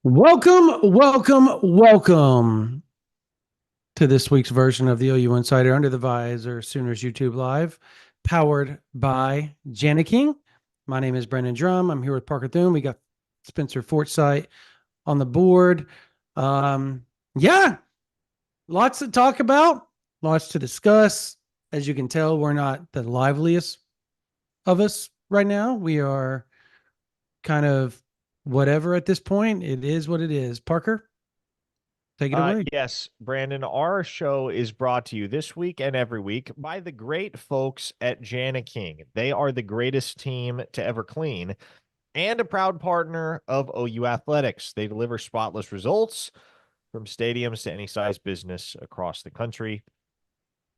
Welcome to this week's version of the OU Insider Under the Visor Sooners YouTube Live, powered by Jani-King. My name is Brendan Drum. I'm here with Parker Thune. We got Spencer Forsythe on the board. Yeah, lots to talk about, lots to discuss. As you can tell, we're not the liveliest of us right now. We are kind of whatever at this point. It is what it is. Parker, take it away. Yes, Brandon, our show is brought to you this week and every week by the great folks at Jani-King. They are the greatest team to ever clean and a proud partner of OU Athletics. They deliver spotless results from stadiums to any size business across the country.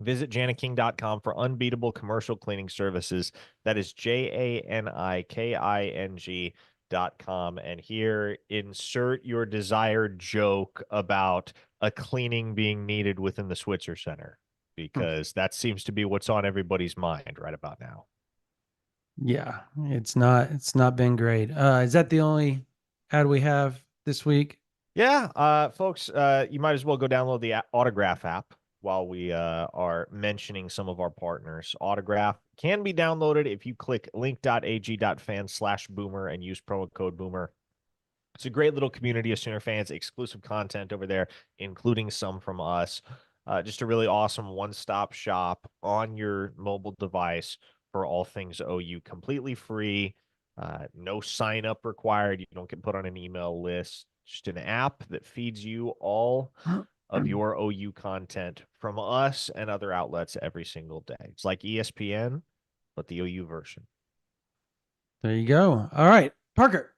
Visit janiking.com for unbeatable commercial cleaning services. That is JANIKING.com. And here, insert your desired joke about a cleaning being needed within the Switzer Center, because that seems to be what's on everybody's mind right about now. Yeah, it's not been great. Is that the only ad we have this week? Yeah, folks, you might as well go download the Autograph app while we are mentioning some of our partners. Autograph can be downloaded if you click link.ag.fan/boomer and use promo code boomer. It's a great little community of Sooner fans, exclusive content over there, including some from us. Just a really awesome one-stop shop on your mobile device for all things OU, completely free. No sign up required. You don't get put on an email list. Just an app that feeds you all of your OU content from us and other outlets every single day. It's like ESPN, but the OU version. There you go. All right, Parker,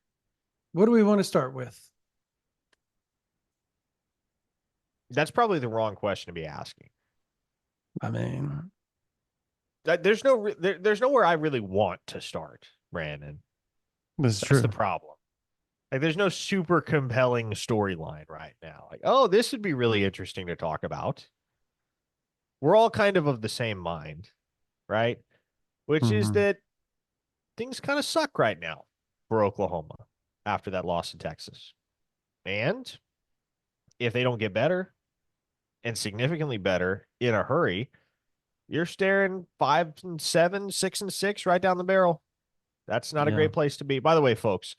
what do we want to start with? That's probably the wrong question to be asking. I mean, there's nowhere I really want to start, Brandon. that's That's true. the problem. Like, there's no super compelling storyline right now. Like, oh, this would be really interesting to talk about. We're all kind of the same mind, right? Which is that things kind of suck right now for Oklahoma after that loss to Texas. And if they don't get better and significantly better in a hurry, you're staring 5-7, 6-6 right down the barrel. That's not a great place to be. By the way, folks,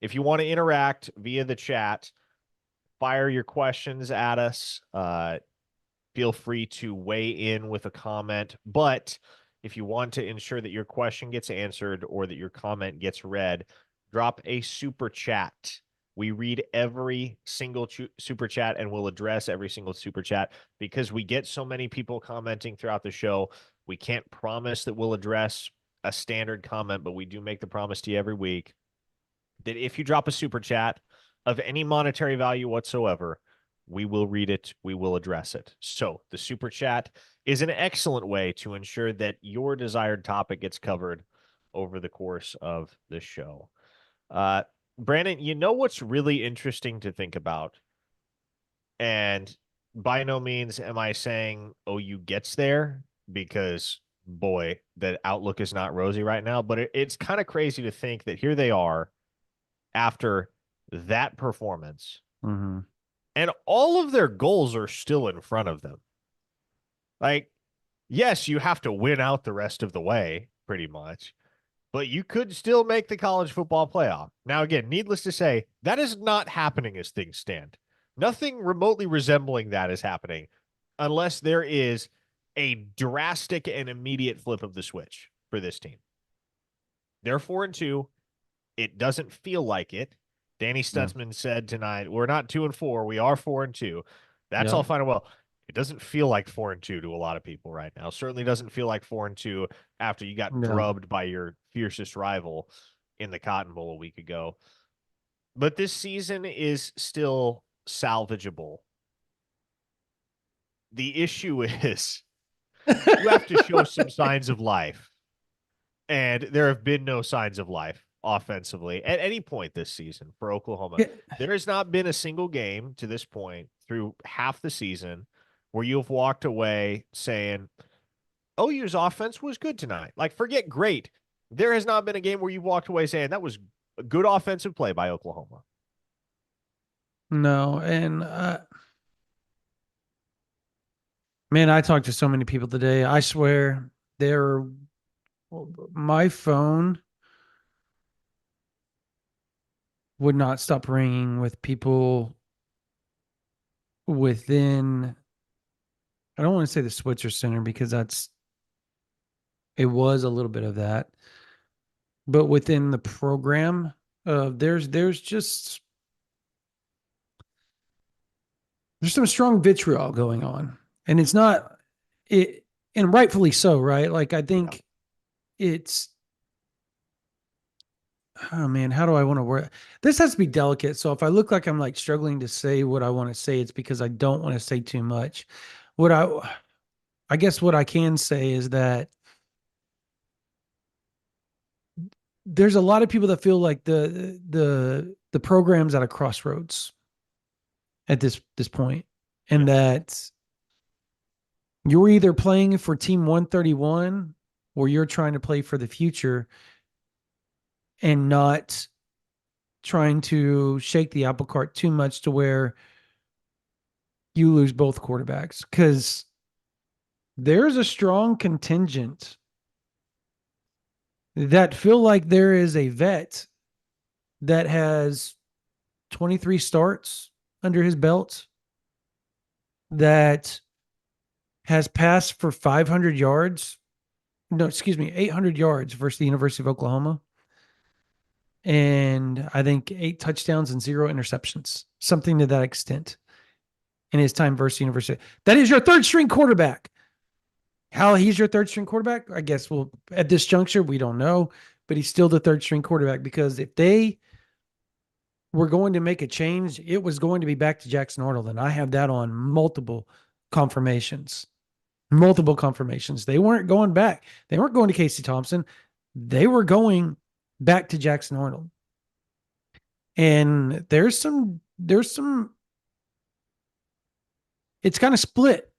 if you want to interact via the chat, fire your questions at us. Feel free to weigh in with a comment. But if you want to ensure that your question gets answered or that your comment gets read, drop a super chat. We read every single super chat and we'll address every single super chat because we get so many people commenting throughout the show. We can't promise that we'll address a standard comment, but we do make the promise to you every week that if you drop a super chat of any monetary value whatsoever, we will read it. We will address it. So the super chat is an excellent way to ensure that your desired topic gets covered over the course of the show. Brandon, you know what's really interesting to think about? And by no means am I saying OU gets there, because, boy, the outlook is not rosy right now. But it's kind of crazy to think that here they are after that performance. And all of their goals are still in front of them. Like, yes, you have to win out the rest of the way, pretty much, but you could still make the college football playoff. Now, again, needless to say, that is not happening as things stand. Nothing remotely resembling that is happening unless there is a drastic and immediate flip of the switch for this team. They're 4-2. It doesn't feel like it. Danny Stutzman said tonight, we're not 2-4. We are 4-2. That's all fine and well. It doesn't feel like 4-2 to a lot of people right now. Certainly doesn't feel like 4-2 after you got drubbed by your fiercest rival in the Cotton Bowl a week ago. But this season is still salvageable. The issue is you have to show some signs of life. And there have been no signs of life offensively at any point this season for Oklahoma. There has not been a single game to this point through half the season where you've walked away saying, OU's offense was good tonight. Like, forget great. There has not been a game where you've walked away saying that was a good offensive play by Oklahoma. No, and man, I talked to so many people today. I swear, they're my phone would not stop ringing with people within. I don't want to say the Switzer Center because it was a little bit of that, but within the program, there's just there's some strong vitriol going on, and it's not it, and rightfully so, right? Like I Yeah. think it's oh man, how do I want to word this? Has to be delicate. So if I look like I'm like struggling to say what I want to say, it's because I don't want to say too much. What I guess what I can say is that there's a lot of people that feel like the program's at a crossroads at this point, Yeah. and that you're either playing for Team 131 or you're trying to play for the future and not trying to shake the apple cart too much to where you lose both quarterbacks because there's a strong contingent that feel like there is a vet that has 23 starts under his belt that has passed for 500 yards. No, excuse me, 800 yards versus the University of Oklahoma. And I think 8 touchdowns and 0 interceptions, something to that extent in his time versus University. That is your third string quarterback. How he's your third string quarterback, I guess, well, at this juncture, we don't know, but he's still the third string quarterback because if they were going to make a change, it was going to be back to Jackson Arnold. And I have that on multiple confirmations. Multiple confirmations. They weren't going back. They weren't going to Casey Thompson. They were going back to Jackson Arnold. And there's some it's kind of split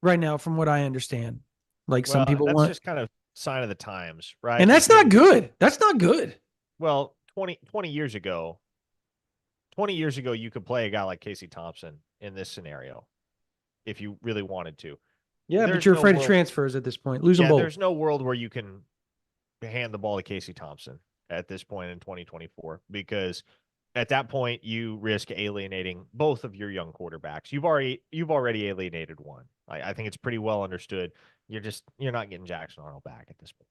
right now from what I understand. Like some Well, people that's want just kind of sign of the times, right? and that's not Because, good. That's not good. well, 20 years ago, 20 years ago, you could play a guy like Casey Thompson in this scenario if you really wanted to. Yeah, but There's you're no afraid of world. transfers at this point. Lose them Yeah, both. there's no world where you can hand the ball to Casey Thompson at this point in 2024 because at that point you risk alienating both of your young quarterbacks. You've already alienated one. I think it's pretty well understood. You're not getting Jackson Arnold back at this point.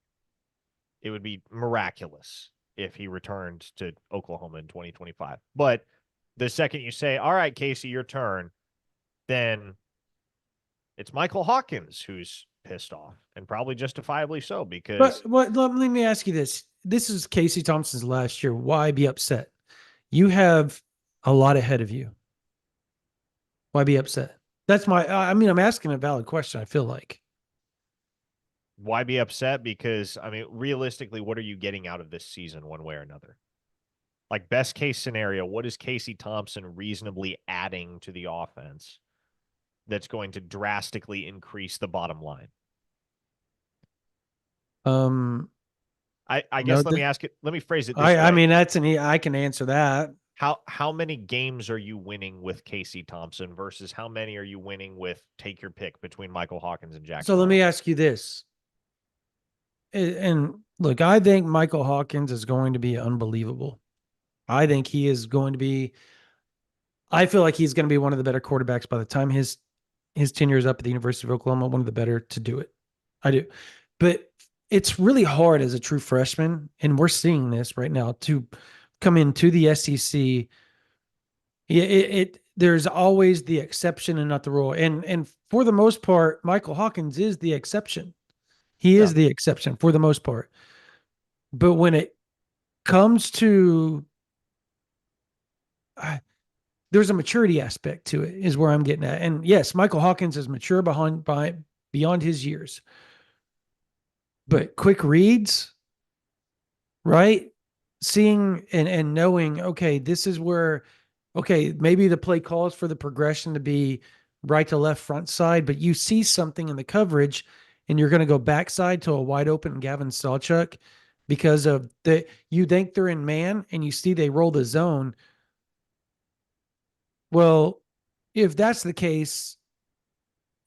It would be miraculous if he returned to Oklahoma in 2025. But the second you say, "All right, Casey, your turn," then it's Michael Hawkins who's pissed off, and probably justifiably so, because But let me ask you this. This is Casey Thompson's last year. Why be upset? You have a lot ahead of you. Why be upset? That's I mean, I'm asking a valid question, I feel like. why be upset? Because, I mean, realistically, what are you getting out of this season one way or another? Like, best case scenario, what is Casey Thompson reasonably adding to the offense that's going to drastically increase the bottom line? Um, I no, guess let me phrase it this I way. mean I can answer that. How many games are you winning with Casey Thompson versus how many are you winning with, take your pick, between Michael Hawkins and So Jackson let me Arnold? ask you this. And look, I think Michael Hawkins is going to be unbelievable. I think he is going to be I feel like he's going to be one of the better quarterbacks by the time his tenure is up at the University of Oklahoma, one of the better to do it. I do. But it's really hard as a true freshman, and we're seeing this right now, to come into the SEC. Yeah, there's always the exception and not the rule. And for the most part, Michael Hawkins is the exception. He Yeah. is the exception for the most part. But when it comes to there's a maturity aspect to it, is where I'm getting at. And yes, Michael Hawkins is mature beyond his years. But quick reads, right? Seeing and knowing, okay, this is where, okay, maybe the play calls for the progression to be right to left front side, but you see something in the coverage and you're going to go backside to a wide open Gavin Sawchuk because of you think they're in man and you see they roll the zone. Well, if that's the case,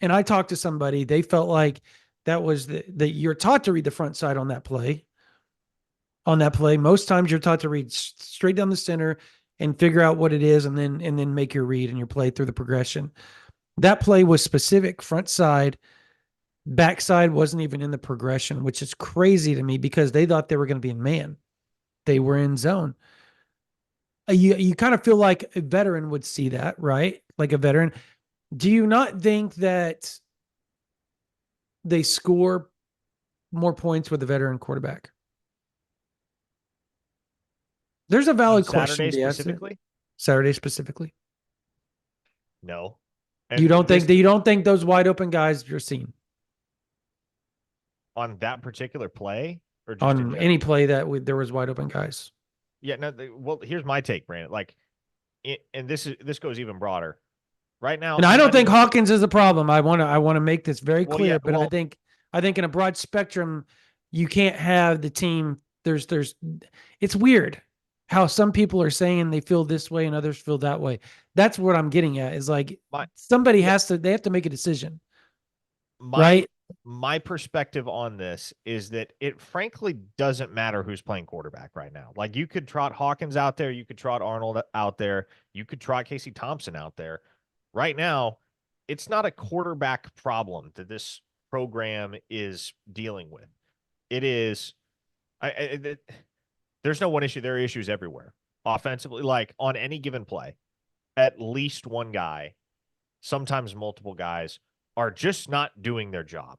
and I talked to somebody, they felt like that was that you're taught to read the front side on that play. On that play, most times you're taught to read straight down the center and figure out what it is, and then make your read and your play through the progression. That play was specific front side. Backside wasn't even in the progression, which is crazy to me because they thought they were going to be in man. They were in zone. You kind of feel like a veteran would see that, right? Like a veteran. Do you not think that they score more points with a veteran quarterback? There's a On valid question Saturday to ask. specifically? Saturday specifically. No. You And don't think this that you don't think those wide open guys you're seeing on that particular play or just in on general? any play that there was wide open guys. Yeah, no, well, here's my take, Brandon. Like, and this goes even broader. Right now, And I I'm don't not think even. Hawkins is a problem. I want to make this very Well, yeah, clear, but I well, think in a broad spectrum, you can't have the team. There's it's weird how some people are saying they feel this way and others feel that way. That's what I'm getting at is like my somebody yeah, they have to make a decision, my right? my perspective on this is that it frankly doesn't matter who's playing quarterback right now. Like, you could trot Hawkins out there, you could trot Arnold out there, you could trot Casey Thompson out there. Right now, it's not a quarterback problem that this program is dealing with. It is there's no one issue. There are issues everywhere. Offensively, like on any given play, at least one guy, sometimes multiple guys, are just not doing their job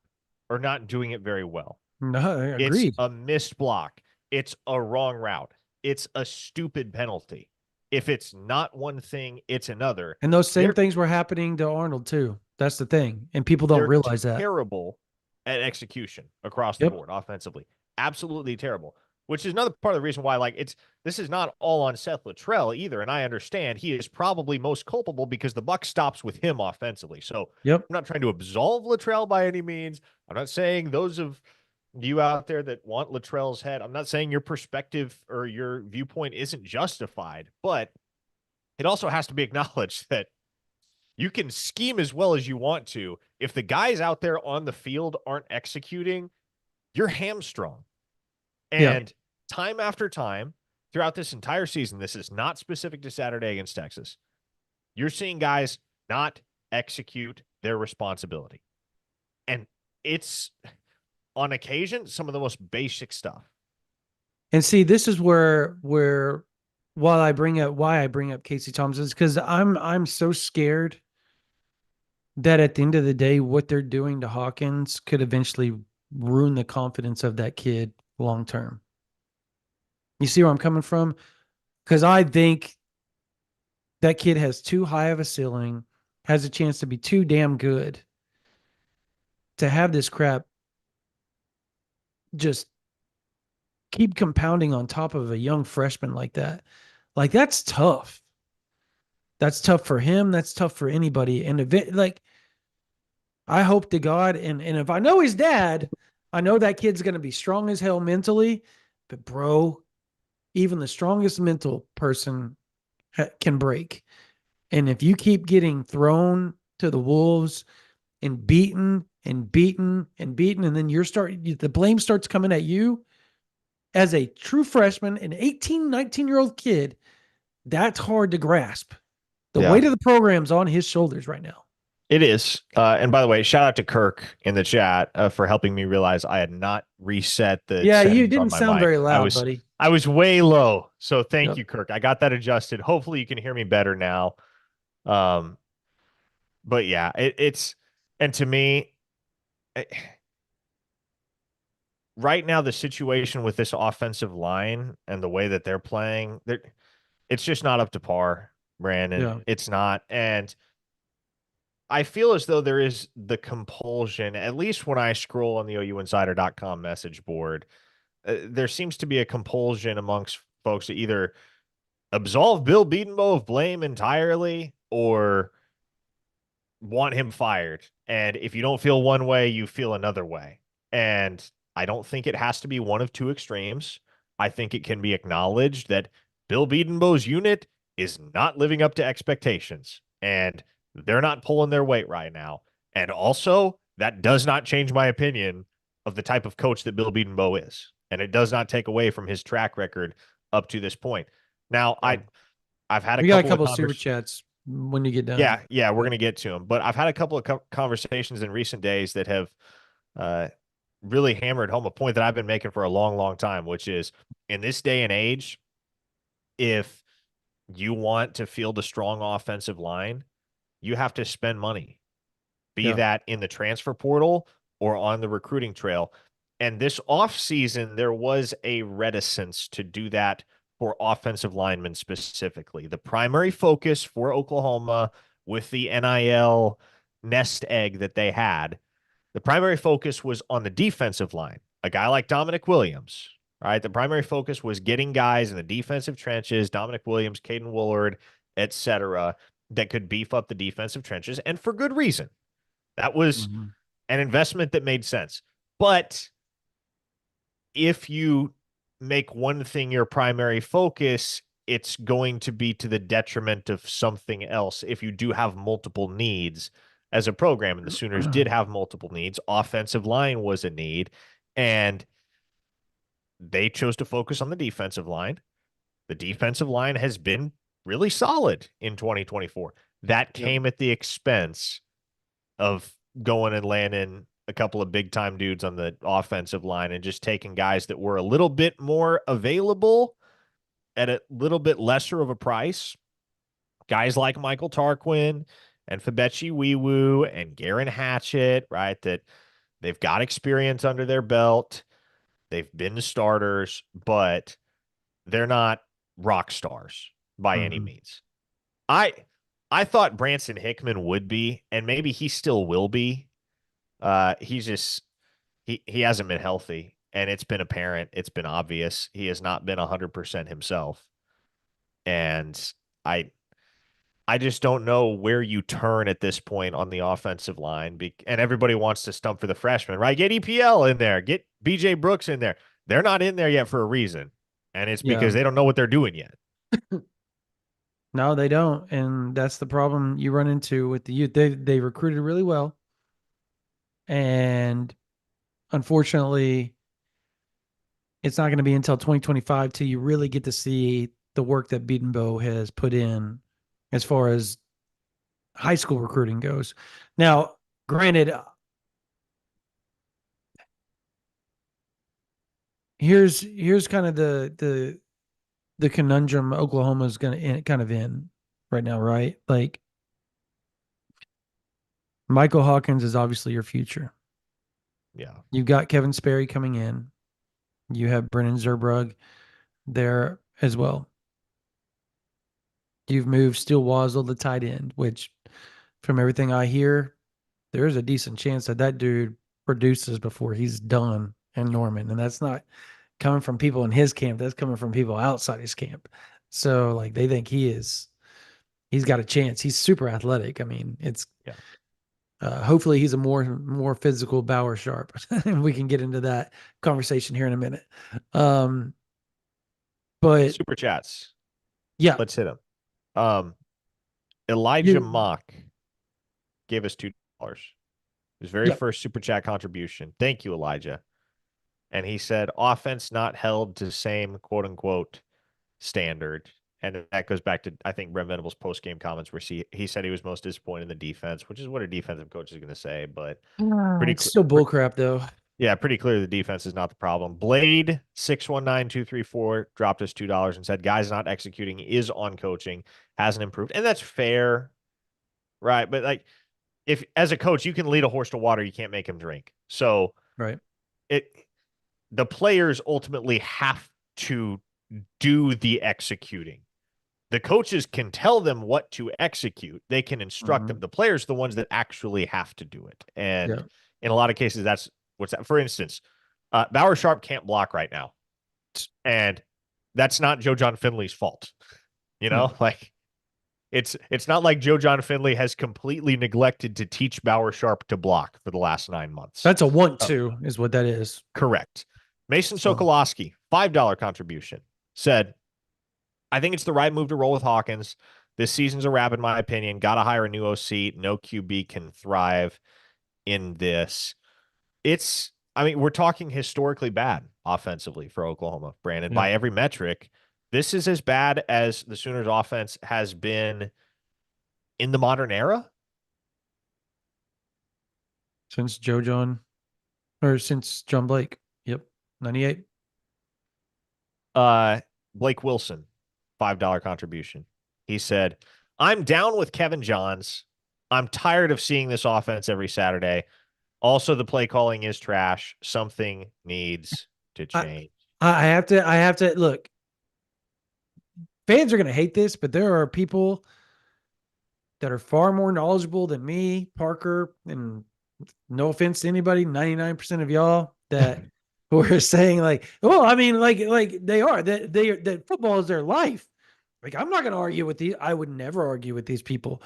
or not doing it very well. No, It's agreed. a missed block. It's a wrong route. It's a stupid penalty. If it's not one thing, it's another. And those same They're things were happening to Arnold too. That's the thing, and people don't they're realize that. terrible at execution across the Yep. board offensively. Absolutely terrible. Which is another part of the reason why, like, this is not all on Seth Luttrell either. And I understand he is probably most culpable because the buck stops with him offensively. So Yep. I'm not trying to absolve Luttrell by any means. I'm not saying those of you out there that want Luttrell's head, I'm not saying your perspective or your viewpoint isn't justified, but it also has to be acknowledged that you can scheme as well as you want to. If the guys out there on the field aren't executing, you're hamstrung. Yeah. And time after time throughout this entire season, this is not specific to Saturday against Texas. You're seeing guys not execute their responsibility. And it's on occasion some of the most basic stuff. And see, this is where why I bring up Casey Thompson is because I'm so scared that at the end of the day, what they're doing to Hawkins could eventually ruin the confidence of that kid long term. You see where I'm coming from? Because I think that kid has too high of a ceiling, has a chance to be too damn good to have this crap just keep compounding on top of a young freshman like that. Like, that's tough. That's tough for him. That's tough for anybody. And like, I hope to God, and if I know his dad, I know that kid's going to be strong as hell mentally. But bro, even the strongest mental person can break. And if you keep getting thrown to the wolves and beaten and beaten and beaten, and then the blame starts coming at you as a true freshman, an 18, 19-year-old kid, that's hard to grasp. The Yeah. weight of the program's on his shoulders right now. It is. And by the way, shout out to Kirk in the chat for helping me realize I had not reset the Yeah, you settings on didn't my sound mic. very loud, buddy. I was way low. So thank Yep. you, Kirk. I got that adjusted. Hopefully you can hear me better now. But yeah, it's and to me, right now the situation with this offensive line and the way that they're playing, it's just not up to par, Brandon. Yeah. It's not. And I feel as though there is the compulsion, at least when I scroll on the OUinsider.com message board, there seems to be a compulsion amongst folks to either absolve Bill Bedenbaugh of blame entirely or want him fired. And if you don't feel one way, you feel another way. And I don't think it has to be one of two extremes. I think it can be acknowledged that Bill Bedenbaugh's unit is not living up to expectations. and they're not pulling their weight right now. And also, that does not change my opinion of the type of coach that Bill Bedenbaugh is. And it does not take away from his track record up to this point. Now, I've had a We got a couple of couple of super chats when you get done. yeah, we're gonna get to them, but I've had a couple of conversations in recent days that have uh, really hammered home a point that I've been making for a long, long time, which is in this day and age, if you want to field a strong offensive line, you have to spend money, be Yeah. that in the transfer portal or on the recruiting trail. And this offseason, there was a reticence to do that for offensive linemen specifically. The primary focus for Oklahoma with the NIL nest egg that they had, the primary focus was on the defensive line. A guy like Dominic Williams, right? The primary focus was getting guys in the defensive trenches, Dominic Williams, Caden Woolard, etc., that could beef up the defensive trenches, and for good reason. That was an investment that made sense. But if you make one thing your primary focus, it's going to be to the detriment of something else if you do have multiple needs as a program. And the Sooners did have multiple needs. Offensive line was a need, and they chose to focus on the defensive line. The defensive line has been really solid in 2024. That came at the expense of going and landing a couple of big time dudes on the offensive line and just taking guys that were a little bit more available at a little bit lesser of a price. Guys like Michael Tarquin and Fabechi Wiwu and Garen Hatchett, right? That they've got experience under their belt. They've been starters, but they're not rock stars by any means. I thought Branson Hickman would be, and maybe he still will be. He's just he hasn't been healthy, and it's been apparent, it's been obvious. He has not been 100% himself. And I just don't know where you turn at this point on the offensive line. And everybody wants to stump for the freshman, right? Get EPL in there, get BJ Brooks in there. They're not in there yet for a reason, and it's because they don't know what they're doing yet. No, they don't, and that's the problem you run into with the youth. They recruited really well, and unfortunately, it's not going to be until 2025 till you really get to see the work that Bedenbaugh has put in as far as high school recruiting goes. Now, granted, here's kind of the conundrum Oklahoma's going to kind of in right now, right? Like Michael Hawkins is obviously your future. Yeah. You've got Kevin Sperry coming in. You have Brennan Zerbrug there as well. You've moved Steele Wazzle, the tight end, which from everything I hear, there's a decent chance that that dude produces before he's done in Norman. And that's not coming from people in his camp. That's coming from people outside his camp. So like they think he's got a chance. He's super athletic. I mean, it's hopefully he's a more physical Bauer Sharp. And we can get into that conversation here in a minute. But super chats. yeah, Let's hit them. Elijah Mock gave us $2. His very first super chat contribution. Thank you, Elijah. And he said, offense not held to the same quote unquote standard. And that goes back to, I think, Brent Venables' post game comments where he said he was most disappointed in the defense, which is what a defensive coach is going to say. But it's still bullcrap, though. Yeah, pretty clear the defense is not the problem. Blade 619234 dropped us $2 and said, guys not executing is on coaching, hasn't improved. And that's fair, right? But like, if as a coach, you can lead a horse to water, you can't make him drink. So right. The players ultimately have to do the executing. The coaches can tell them what to execute. They can instruct them. The players are the ones that actually have to do it. And in a lot of cases, that's what's that. For instance, Bauer Sharp can't block right now. And that's not Joe John Finley's fault. You know, like it's not like Joe John Finley has completely neglected to teach Bauer Sharp to block for the last 9 months. That's a want to is what that is. Correct. Mason Sokolowski, $5 contribution, said, I think it's the right move to roll with Hawkins. This season's a wrap, in my opinion. Got to hire a new OC. No QB can thrive in this. I mean, we're talking historically bad offensively for Oklahoma, Brandon. Yeah. By every metric, this is as bad as the Sooners offense has been in the modern era. Since since John Blake. Yep. 98. Blake Wilson, $5 contribution. He said, I'm down with Kevin Johns. I'm tired of seeing this offense every Saturday. Also, the play calling is trash. Something needs to change. I have to look. Fans are going to hate this, but there are people that are far more knowledgeable than me, Parker, and no offense to anybody, 99% of y'all that who are saying like, well, I mean, like they are that football is their life. Like, I'm not going to argue with these. I would never argue with these people.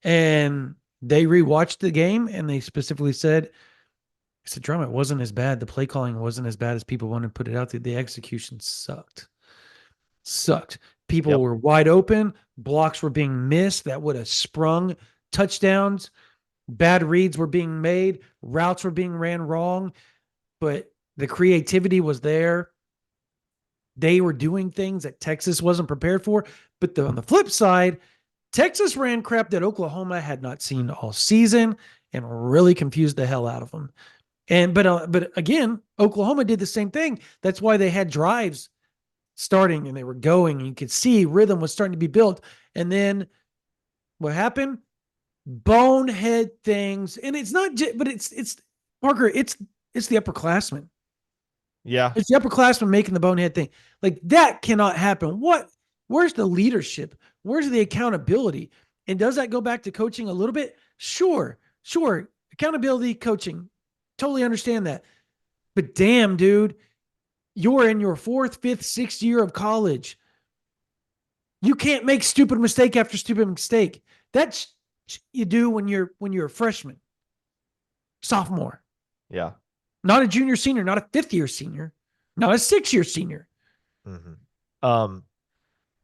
And they rewatched the game and they specifically said, I said, Drum, it wasn't as bad. The play calling wasn't as bad as people wanted to put it out there. The execution sucked. People Yep. were wide open. Blocks were being missed that would have sprung touchdowns. Bad reads were being made. Routes were being ran wrong. But the creativity was there. They were doing things that Texas wasn't prepared for. But on the flip side, Texas ran crap that Oklahoma had not seen all season and really confused the hell out of them. But again, Oklahoma did the same thing. That's why they had drives starting and they were going. You could see rhythm was starting to be built. And then what happened? Bonehead things. And it's not just, but it's Parker, it's the upperclassmen. Yeah. It's the upperclassmen making the bonehead thing. Like, that cannot happen. Where's the leadership? Where's the accountability? And does that go back to coaching a little bit? Sure. Accountability, coaching. Totally understand that. But damn, dude, you're in your 4th, 5th, 6th year of college. You can't make stupid mistake after stupid mistake. That's you do when you're a freshman, sophomore. Yeah. Not a junior, senior, not a 5th-year senior, not a 6th-year senior. Mm-hmm.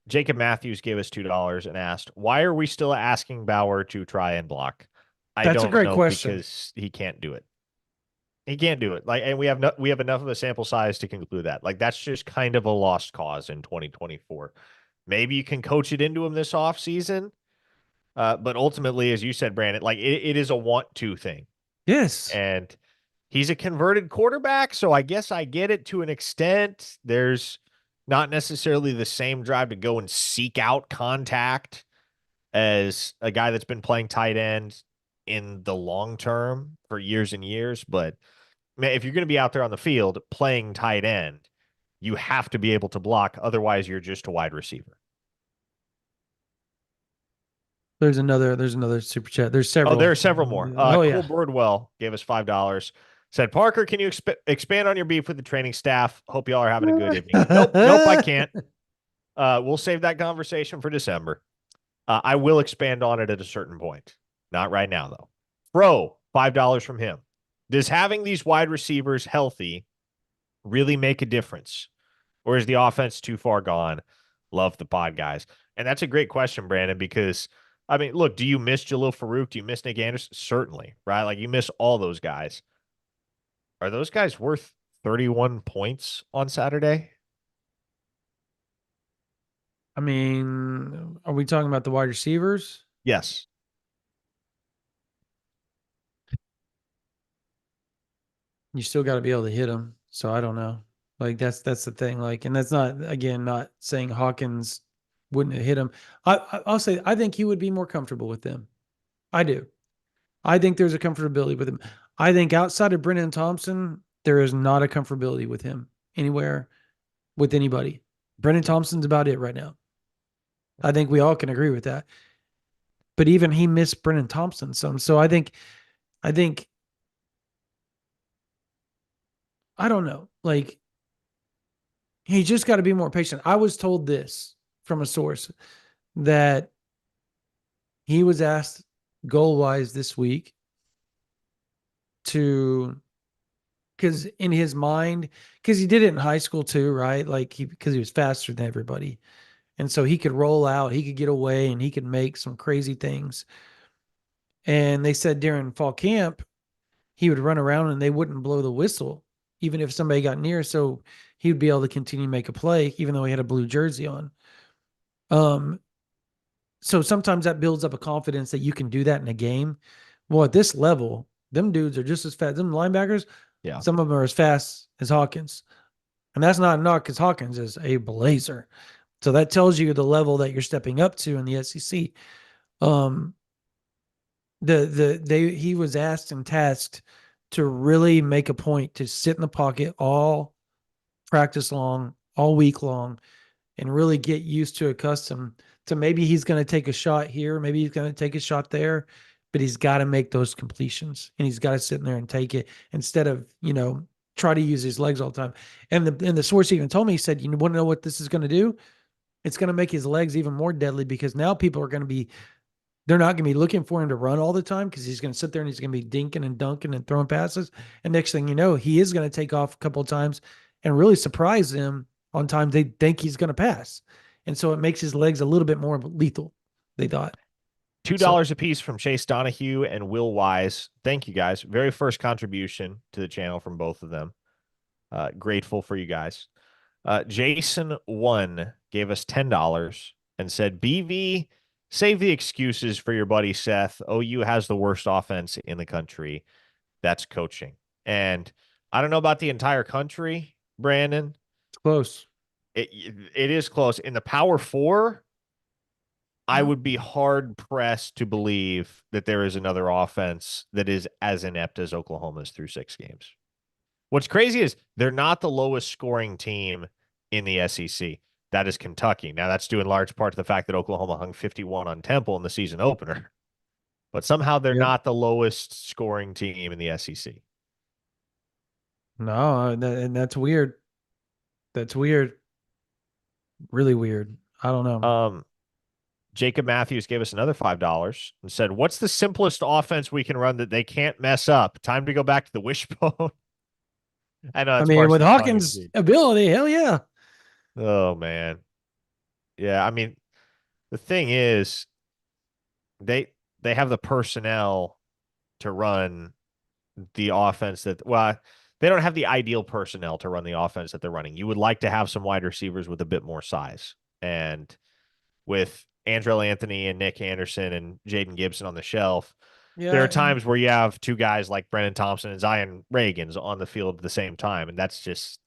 Jacob Matthews gave us $2 and asked, why are we still asking Bauer to try and block? That's a great question. Because he can't do it. He can't do it. Like, and we have enough of a sample size to conclude that. Like, that's just kind of a lost cause in 2024. Maybe you can coach it into him this offseason. But ultimately, as you said, Brandon, like it is a want-to thing. Yes. And he's a converted quarterback, so I guess I get it to an extent. There's not necessarily the same drive to go and seek out contact as a guy that's been playing tight end in the long term for years and years. But man, if you're going to be out there on the field playing tight end, you have to be able to block. Otherwise, you're just a wide receiver. There's another super chat. There's several. Oh, there are several more. Oh, yeah. Cole Birdwell gave us $5. Said, Parker, can you expand on your beef with the training staff? Hope y'all are having a good evening. Nope, I can't. We'll save that conversation for December. I will expand on it at a certain point. Not right now, though. Fro, $5 from him. Does having these wide receivers healthy really make a difference? Or is the offense too far gone? Love the pod, guys. And that's a great question, Brandon, because, I mean, look, do you miss Jalil Farouk? Do you miss Nick Anderson? Certainly, right? Like, you miss all those guys. Are those guys worth 31 points on Saturday? I mean, are we talking about the wide receivers? Yes. You still got to be able to hit them. So I don't know. Like, that's the thing. Like, and that's not, again, not saying Hawkins wouldn't have hit him. I'll say I think he would be more comfortable with them. I do. I think there's a comfortability with him. I think outside of Brennan Thompson, there is not a comfortability with him anywhere with anybody. Brennan Thompson's about it right now. I think we all can agree with that. But even he missed Brennan Thompson some. So I think I don't know. Like, he just got to be more patient. I was told this from a source that he was asked goal wise this week because in his mind, because he did it in high school too, right? Like, because he was faster than everybody. And so he could roll out, he could get away, and he could make some crazy things. And they said during fall camp, he would run around and they wouldn't blow the whistle, even if somebody got near. So he would be able to continue to make a play, even though he had a blue jersey on. Um, so sometimes that builds up a confidence that you can do that in a game. Well, at this level, them dudes are just as fast. Them linebackers, Yeah. some of them are as fast as Hawkins. And that's not a knock because Hawkins is a blazer. So that tells you the level that you're stepping up to in the SEC. Um, he was asked and tasked to really make a point to sit in the pocket all practice long, all week long, and really get used to accustomed to maybe he's going to take a shot here, maybe he's going to take a shot there, but he's got to make those completions and he's got to sit in there and take it instead of, try to use his legs all the time. And the source even told me, he said, you want to know what this is going to do? It's going to make his legs even more deadly because now people are going to be, they're not going to be looking for him to run all the time because he's going to sit there and he's going to be dinking and dunking and throwing passes. And next thing you know, he is going to take off a couple of times and really surprise them on times they think he's going to pass. And so it makes his legs a little bit more lethal, they thought. $2 a piece from Chase Donahue and Will Wise. Thank you guys. Very first contribution to the channel from both of them. Grateful for you guys. Jason 1 gave us $10 and said, BV, save the excuses for your buddy Seth. OU has the worst offense in the country. That's coaching. And I don't know about the entire country, Brandon. It's close. It is close. In the Power Four, I would be hard pressed to believe that there is another offense that is as inept as Oklahoma's through 6 games. What's crazy is they're not the lowest scoring team in the SEC. That is Kentucky. Now, that's due in large part to the fact that Oklahoma hung 51 on Temple in the season opener. But somehow they're not the lowest scoring team in the SEC. No, and that's weird. That's weird. Really weird. I don't know. Jacob Matthews gave us another $5 and said, what's the simplest offense we can run that they can't mess up? Time to go back to the wishbone. I know. I mean, with Hawkins' ability, hell yeah. Oh, man. Yeah, I mean, the thing is, they have the personnel to run the offense that, well, they don't have the ideal personnel to run the offense that they're running. You would like to have some wide receivers with a bit more size. And with Andrell Anthony and Nick Anderson and Jaden Gibson on the shelf, there are times where you have two guys like Brennan Thompson and Zion Reagans on the field at the same time. And that's just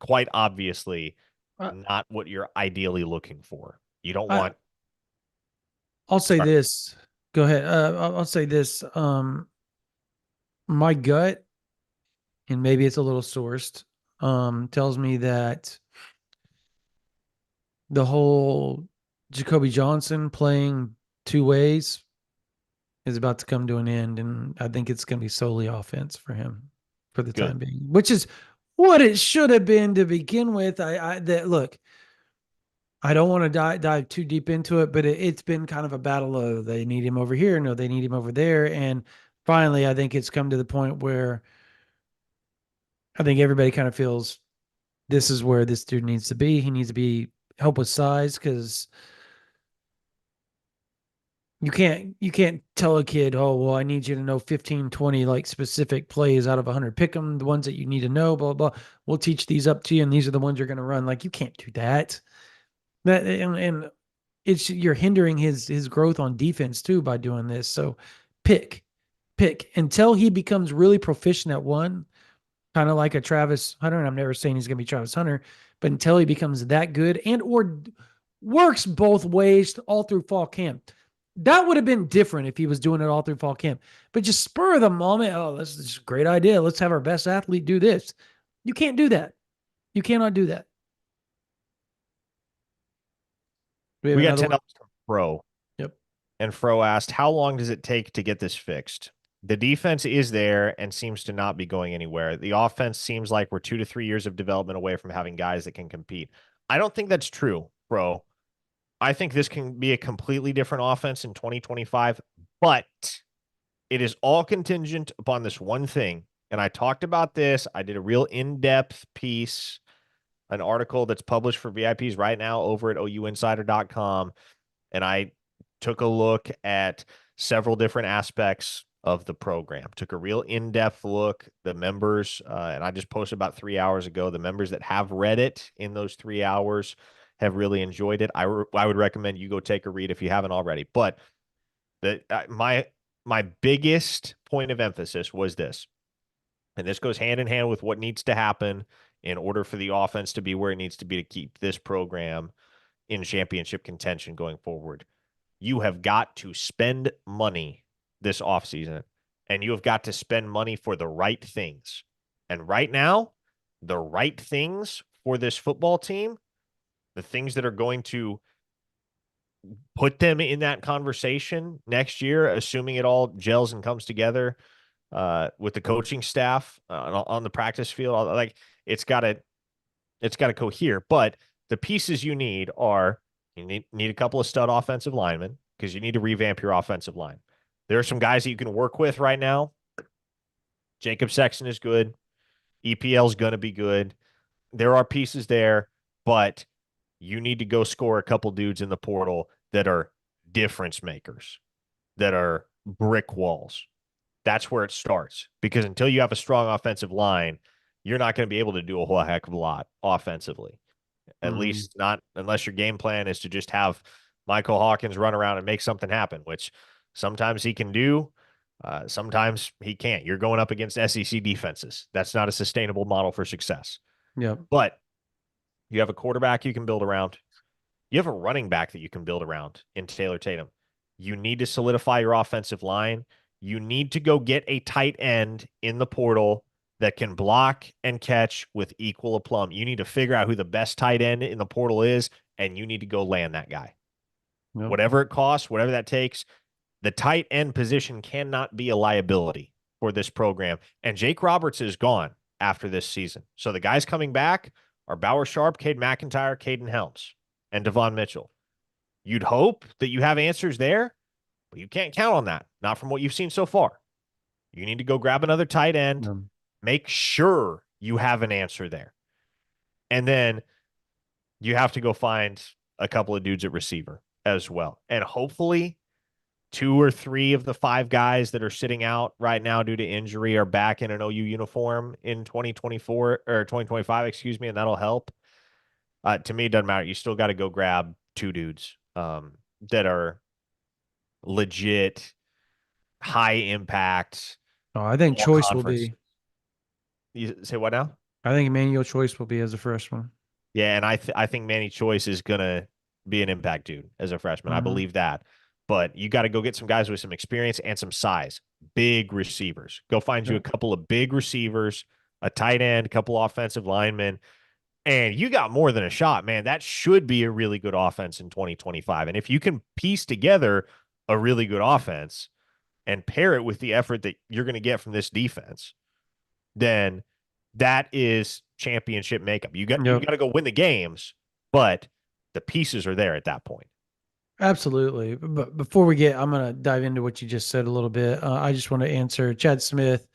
quite obviously not what you're ideally looking for. You don't want. I'll say this. Go ahead. I'll say this. My gut, and maybe it's a little sourced, tells me that the whole Jacoby Johnson playing two ways is about to come to an end, and I think it's going to be solely offense for him for the time being, which is what it should have been to begin with. Look, I don't want to dive too deep into it, but it's been kind of a battle of they need him over here, no, they need him over there, and finally, I think it's come to the point where I think everybody kind of feels this is where this dude needs to be. He needs to be help with size because you can't tell a kid, oh, well, I need you to know 15, 20 like specific plays out of 100. Pick them, the ones that you need to know, blah, blah. We'll teach these up to you, and these are the ones you're going to run. Like, you can't do that. And it's you're hindering his growth on defense too by doing this. So pick until he becomes really proficient at one, kind of like a Travis Hunter. And I'm never saying he's going to be Travis Hunter, but until he becomes that good and or works both ways all through fall camp. That would have been different if he was doing it all through fall camp. But just spur of the moment, oh, this is a great idea. Let's have our best athlete do this. You can't do that. You cannot do that. We got $10 from Fro. Yep. And Fro asked, how long does it take to get this fixed? The defense is there and seems to not be going anywhere. The offense seems like we're 2 to 3 years of development away from having guys that can compete. I don't think that's true, Fro. I think this can be a completely different offense in 2025, but it is all contingent upon this one thing. And I talked about this. I did a real in-depth piece an article that's published for VIPs right now over at ouinsider.com, and I took a look at several different aspects of the program. Took a real in-depth look. The members, and I just posted about 3 hours ago, the members that have read it in those 3 hours have really enjoyed it. I would recommend you go take a read if you haven't already. But my biggest point of emphasis was this, and this goes hand in hand with what needs to happen in order for the offense to be where it needs to be to keep this program in championship contention going forward. You have got to spend money this offseason, and you have got to spend money for the right things. And right now, the right things for this football team, the things that are going to put them in that conversation next year, assuming it all gels and comes together with the coaching staff on the practice field, like it's got to cohere. But the pieces you need are you need a couple of stud offensive linemen because you need to revamp your offensive line. There are some guys that you can work with right now. Jacob Sexton is good. EPL is going to be good. There are pieces there, but you need to go score a couple dudes in the portal that are difference makers, that are brick walls. That's where it starts. Because until you have a strong offensive line, you're not going to be able to do a whole heck of a lot offensively. At least not unless your game plan is to just have Michael Hawkins run around and make something happen, which sometimes he can do. Sometimes he can't. You're going up against SEC defenses. That's not a sustainable model for success. Yep. But you have a quarterback you can build around. You have a running back that you can build around in Taylor Tatum. You need to solidify your offensive line. You need to go get a tight end in the portal that can block and catch with equal aplomb. You need to figure out who the best tight end in the portal is, and you need to go land that guy. Yep. Whatever it costs, whatever that takes, the tight end position cannot be a liability for this program. And Jake Roberts is gone after this season. So the guys coming back are Bauer Sharp, Cade McIntyre, Caden Helms, and Devon Mitchell. You'd hope that you have answers there, but you can't count on that. Not from what you've seen so far. You need to go grab another tight end. Make sure you have an answer there. And then you have to go find a couple of dudes at receiver as well. And hopefully 2 or 3 of the 5 guys that are sitting out right now due to injury are back in an OU uniform in 2024 or 2025, excuse me, and that'll help. To me, it doesn't matter. You still got to go grab 2 dudes that are legit, high impact. Oh, I think Choice will be. You say what now? I think Emmanuel Choice will be as a freshman. Yeah, and I think Manny Choice is gonna be an impact dude as a freshman. I believe that. But you got to go get some guys with some experience and some size. Big receivers. Go find you a couple of big receivers, a tight end, a couple offensive linemen, and you got more than a shot, man. That should be a really good offense in 2025. And if you can piece together a really good offense and pair it with the effort that you're going to get from this defense, then that is championship makeup. You got to go win the games, but the pieces are there at that point. Absolutely. But before I'm going to dive into what you just said a little bit. I just want to answer. Chad Smith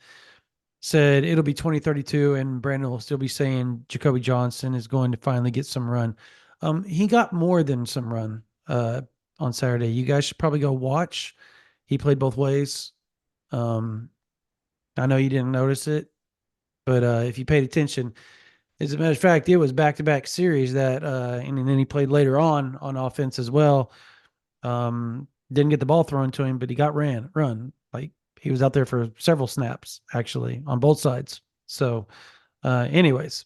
said it'll be 2032 and Brandon will still be saying Jacoby Johnson is going to finally get some run. He got more than some run on Saturday. You guys should probably go watch. He played both ways. I know you didn't notice it, but if you paid attention, as a matter of fact, it was back-to-back series that, and then he played later on offense as well. Didn't get the ball thrown to him, but he got run. Like he was out there for several snaps actually on both sides. So, anyways,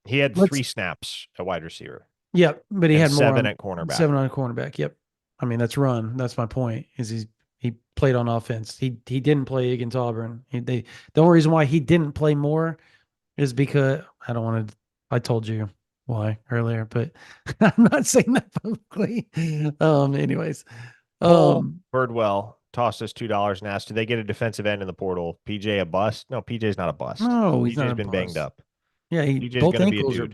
he had 3 snaps at wide receiver. Yep, but he had 7 at cornerback. 7 on cornerback. Yep. I mean, that's run. That's my point. Is he played on offense. He didn't play against Auburn. The only reason why he didn't play more is because I told you why earlier, but I'm not saying that publicly. Anyways, Birdwell tossed us $2 and asked, "Do they get a defensive end in the portal? PJ a bust? No, PJ's not a bust. No, he's PJ's been banged up. Yeah, both ankles are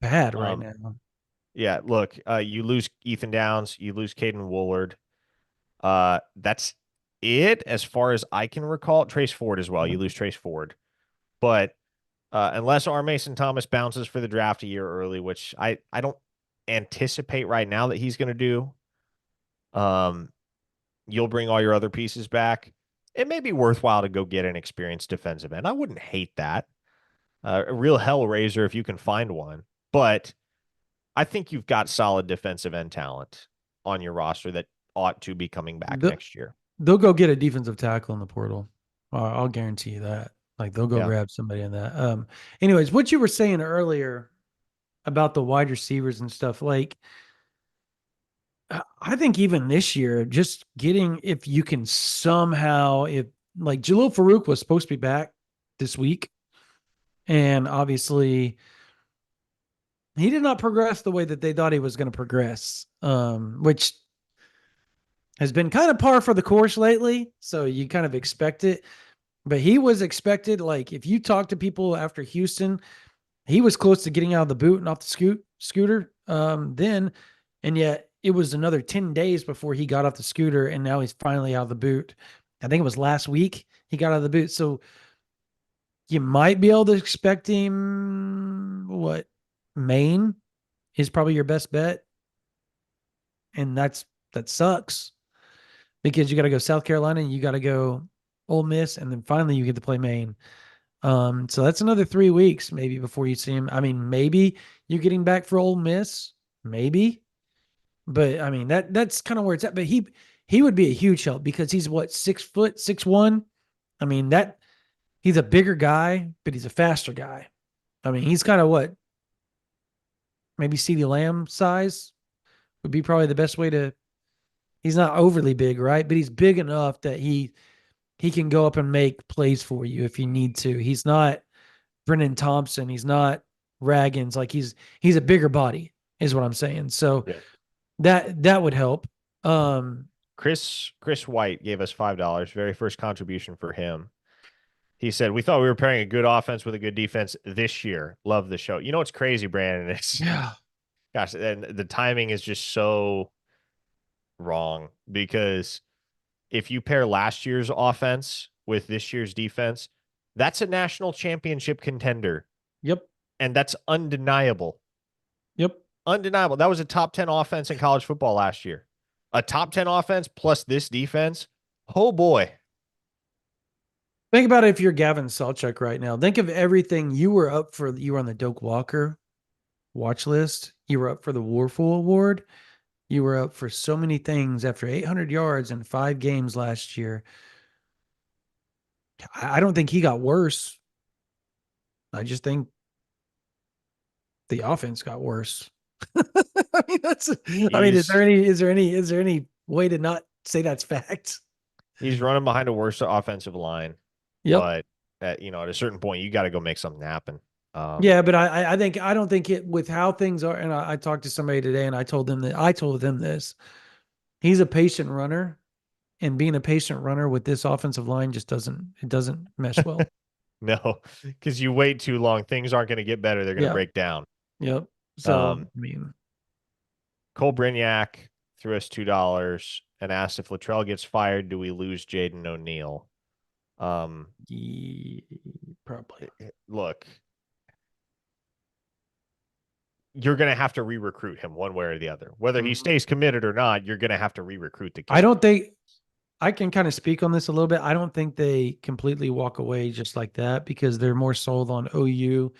bad right now. Yeah, look, you lose Ethan Downs, you lose Caden Woolard. That's it as far as I can recall. Trace Ford as well. You lose Trace Ford, but unless R. Mason Thomas bounces for the draft a year early, which I don't anticipate right now that he's going to do. You'll bring all your other pieces back. It may be worthwhile to go get an experienced defensive end. I wouldn't hate that. A real hellraiser if you can find one. But I think you've got solid defensive end talent on your roster that ought to be coming back The, next year. they'll go get a defensive tackle in the portal. I'll guarantee you that. Like they'll go Yeah. grab somebody in that. Anyways, what you were saying earlier about the wide receivers and stuff, like I think even this year, just getting if you can somehow, if like Jalil Farouk was supposed to be back this week, and obviously he did not progress the way that they thought he was going to progress, which has been kind of par for the course lately. So you kind of expect it. But he was expected, like if you talk to people after Houston, he was close to getting out of the boot and off the scooter then. And yet it was another 10 days before he got off the scooter. And now he's finally out of the boot. I think it was last week he got out of the boot. So you might be able to expect him, what, Maine is probably your best bet. And that sucks because you got to go South Carolina and you got to go Ole Miss. And then finally you get to play Maine. So that's another 3 weeks maybe before you see him. I mean, maybe you're getting back for Ole Miss, maybe, but I mean that's kind of where it's at. But he would be a huge help because he's what 6', 6'1". I mean he's a bigger guy, but he's a faster guy. I mean he's kind of what maybe CeeDee Lamb size would be probably the best way to. He's not overly big, right? But he's big enough that he can go up and make plays for you if you need to. He's not Brennan Thompson. He's not Raggins. Like he's a bigger body is what I'm saying. So Yeah. that would help. Chris White gave us $5. Very first contribution for him. He said, "We thought we were pairing a good offense with a good defense this year. Love the show." You know what's crazy, Brandon? It's Yeah. gosh, and the timing is just so wrong because if you pair last year's offense with this year's defense, that's a national championship contender. Yep. And that's undeniable. Yep. Undeniable. That was a top 10 offense in college football last year. A top 10 offense plus this defense. Oh boy. Think about it if you're Gavin Sawchuk right now. Think of everything you were up for. You were on the Doak Walker watch list. You were up for the Warful Award. You were up for so many things after 800 yards in 5 games last year. I don't think he got worse. I just think the offense got worse. I mean, is there any way to not say that's fact? He's running behind a worse offensive line. Yep. But at a certain point, you got to go make something happen. Yeah, but I don't think it with how things are. And I talked to somebody today, and I told them this. He's a patient runner, and being a patient runner with this offensive line just doesn't mesh well. No, because you wait too long, things aren't going to get better. They're going to break down. Yep. So I mean, Cole Brignac threw us $2 and asked if Luttrell gets fired, do we lose Jaden O'Neal? Probably. Look, you're going to have to re-recruit him one way or the other. Whether he stays committed or not, you're going to have to re-recruit the kid. I don't think I can kind of speak on this a little bit. I don't think they completely walk away just like that because they're more sold on OU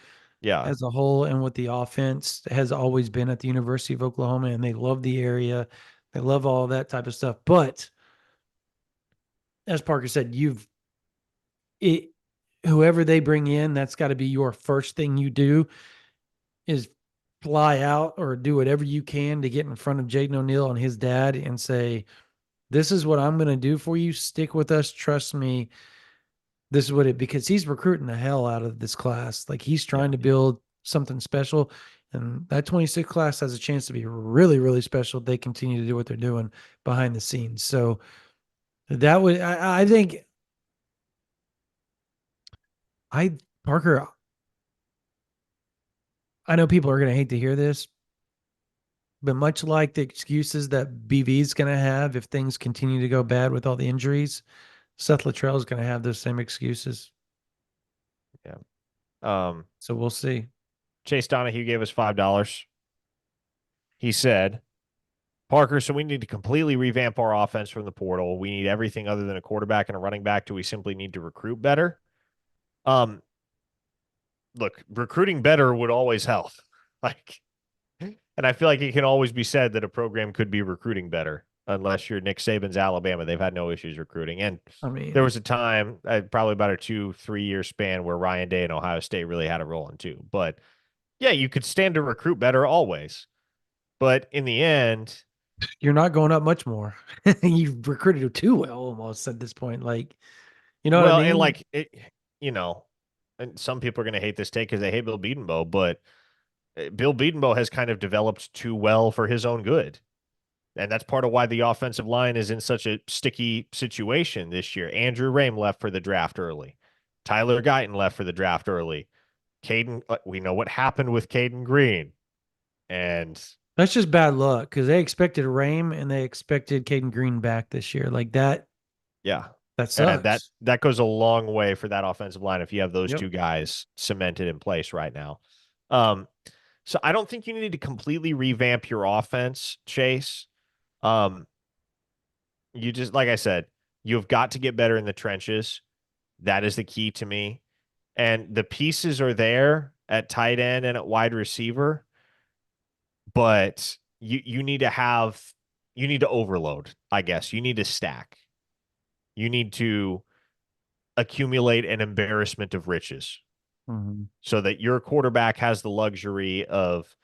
as a whole and what the offense has always been at the University of Oklahoma, and they love the area. They love all that type of stuff. But as Parker said, whoever they bring in, that's got to be your first thing you do is fly out or do whatever you can to get in front of Jaden O'Neal and his dad and say, this is what I'm going to do for you. Stick with us. Trust me. This is what because he's recruiting the hell out of this class. Like he's trying to build something special. And that 26 class has a chance to be really, really special if they continue to do what they're doing behind the scenes. So that would, I think, Parker, I know people are going to hate to hear this, but much like the excuses that BV is going to have if things continue to go bad with all the injuries, Seth Luttrell is going to have those same excuses. Yeah. So we'll see. Chase Donahue gave us $5. He said, Parker, so we need to completely revamp our offense from the portal. We need everything other than a quarterback and a running back. Do we simply need to recruit better? Um, Look, recruiting better would always help. Like, and I feel like it can always be said that a program could be recruiting better, unless you're Nick Saban's Alabama. They've had no issues recruiting. And I mean, there was a time, probably about a 2-3 year span, where Ryan Day and Ohio State really had a role in too. But yeah, you could stand to recruit better always. But in the end, you're not going up much more. You've recruited too well almost at this point. Like, you know what I well, and mean? like it, you know, and some people are going to hate this take because they hate Bill Bedenbaugh, but Bill Bedenbaugh has kind of developed too well for his own good. And that's part of why the offensive line is in such a sticky situation this year. Andrew Rame left for the draft early. Tyler Guyton left for the draft early. Caden, we know what happened with Caden Green. And That's just bad luck because they expected Rame and they expected Caden Green back this year. Like yeah, that and that sucks. that goes a long way for that offensive line if you have those Yep. two guys cemented in place right now. Um, so I don't think you need to completely revamp your offense, Chase. Um, you just, like I said, you've got to get better in the trenches. That is the key to me. And the pieces are there at tight end and at wide receiver, but you need to overload, I guess. You need to stack. You need to accumulate an embarrassment of riches Mhm. so that your quarterback has the luxury of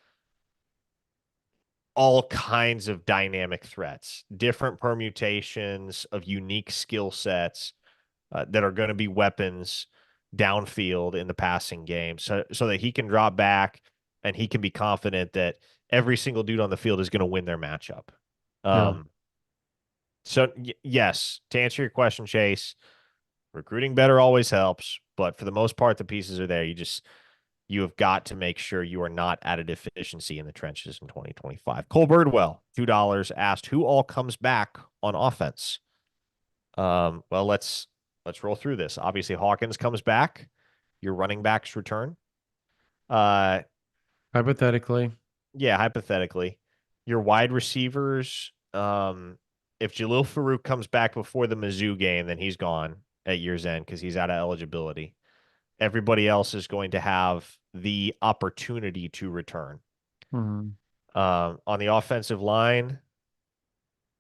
all kinds of dynamic threats, different permutations of unique skill sets that are going to be weapons downfield in the passing game, so that he can drop back and he can be confident that every single dude on the field is going to win their matchup. Yeah. Um, so yes, to answer your question, Chase, recruiting better always helps, but for the most part, the pieces are there. You have got to make sure you are not at a deficiency in the trenches in 2025. Cole Birdwell, $2, asked who all comes back on offense. Well, let's roll through this. Obviously, Hawkins comes back. Your running backs return. Uh, Hypothetically. yeah, hypothetically, your wide receivers. If Jalil Farouk comes back before the Mizzou game, then he's gone at year's end because he's out of eligibility. Everybody else is going to have the opportunity to return. Mhm. On the offensive line,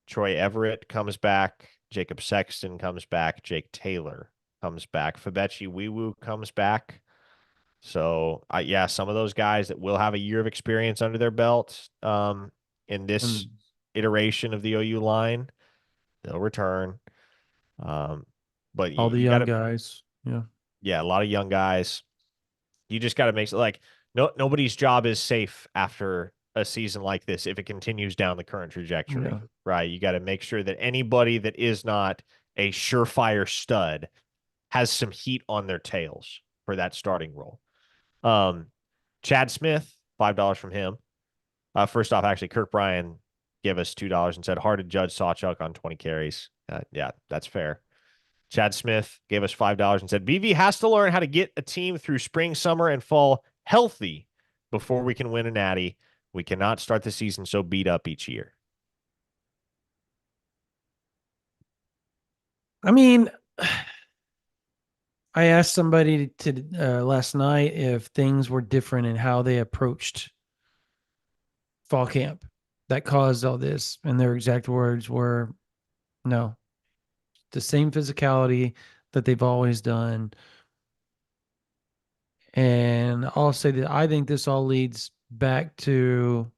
Troy Everett comes back. Jacob Sexton comes back. Jake Taylor comes back. Fabechi Wiwu comes back. So, yeah, some of those guys that will have a year of experience under their belt in this And iteration of the OU line, they'll return. Um, but all the you got young to, guys. Yeah. yeah, a lot of young guys. You just got to make like nobody's job is safe after a season like this if it continues down the current trajectory, Yeah. right? You got to make sure that anybody that is not a surefire stud has some heat on their tails for that starting role. Chad Smith, $5 from him. First off, actually, Kirk Bryan gave us $2 and said hard to judge Sawchuck on 20 carries. Yeah, that's fair. Chad Smith gave us $5 and said BV has to learn how to get a team through spring, summer, and fall healthy before we can win a natty. We cannot start the season so beat up each year. I mean, I asked somebody to last night if things were different in how they approached fall camp that caused all this, and their exact words were, "No, the same physicality that they've always done." And I'll say that I think this all leads back to,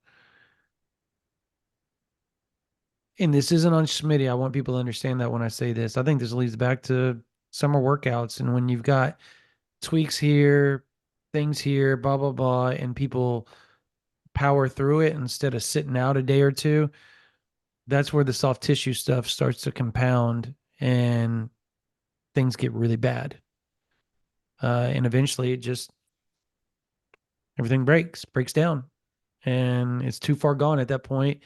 and this isn't on Schmitty. I want people to understand that when I say this, I think this leads back to summer workouts. And when you've got tweaks here, things here, blah, blah, blah, and people power through it instead of sitting out a day or two, that's where the soft tissue stuff starts to compound and things get really bad. And eventually it just, everything breaks down, and it's too far gone at that point.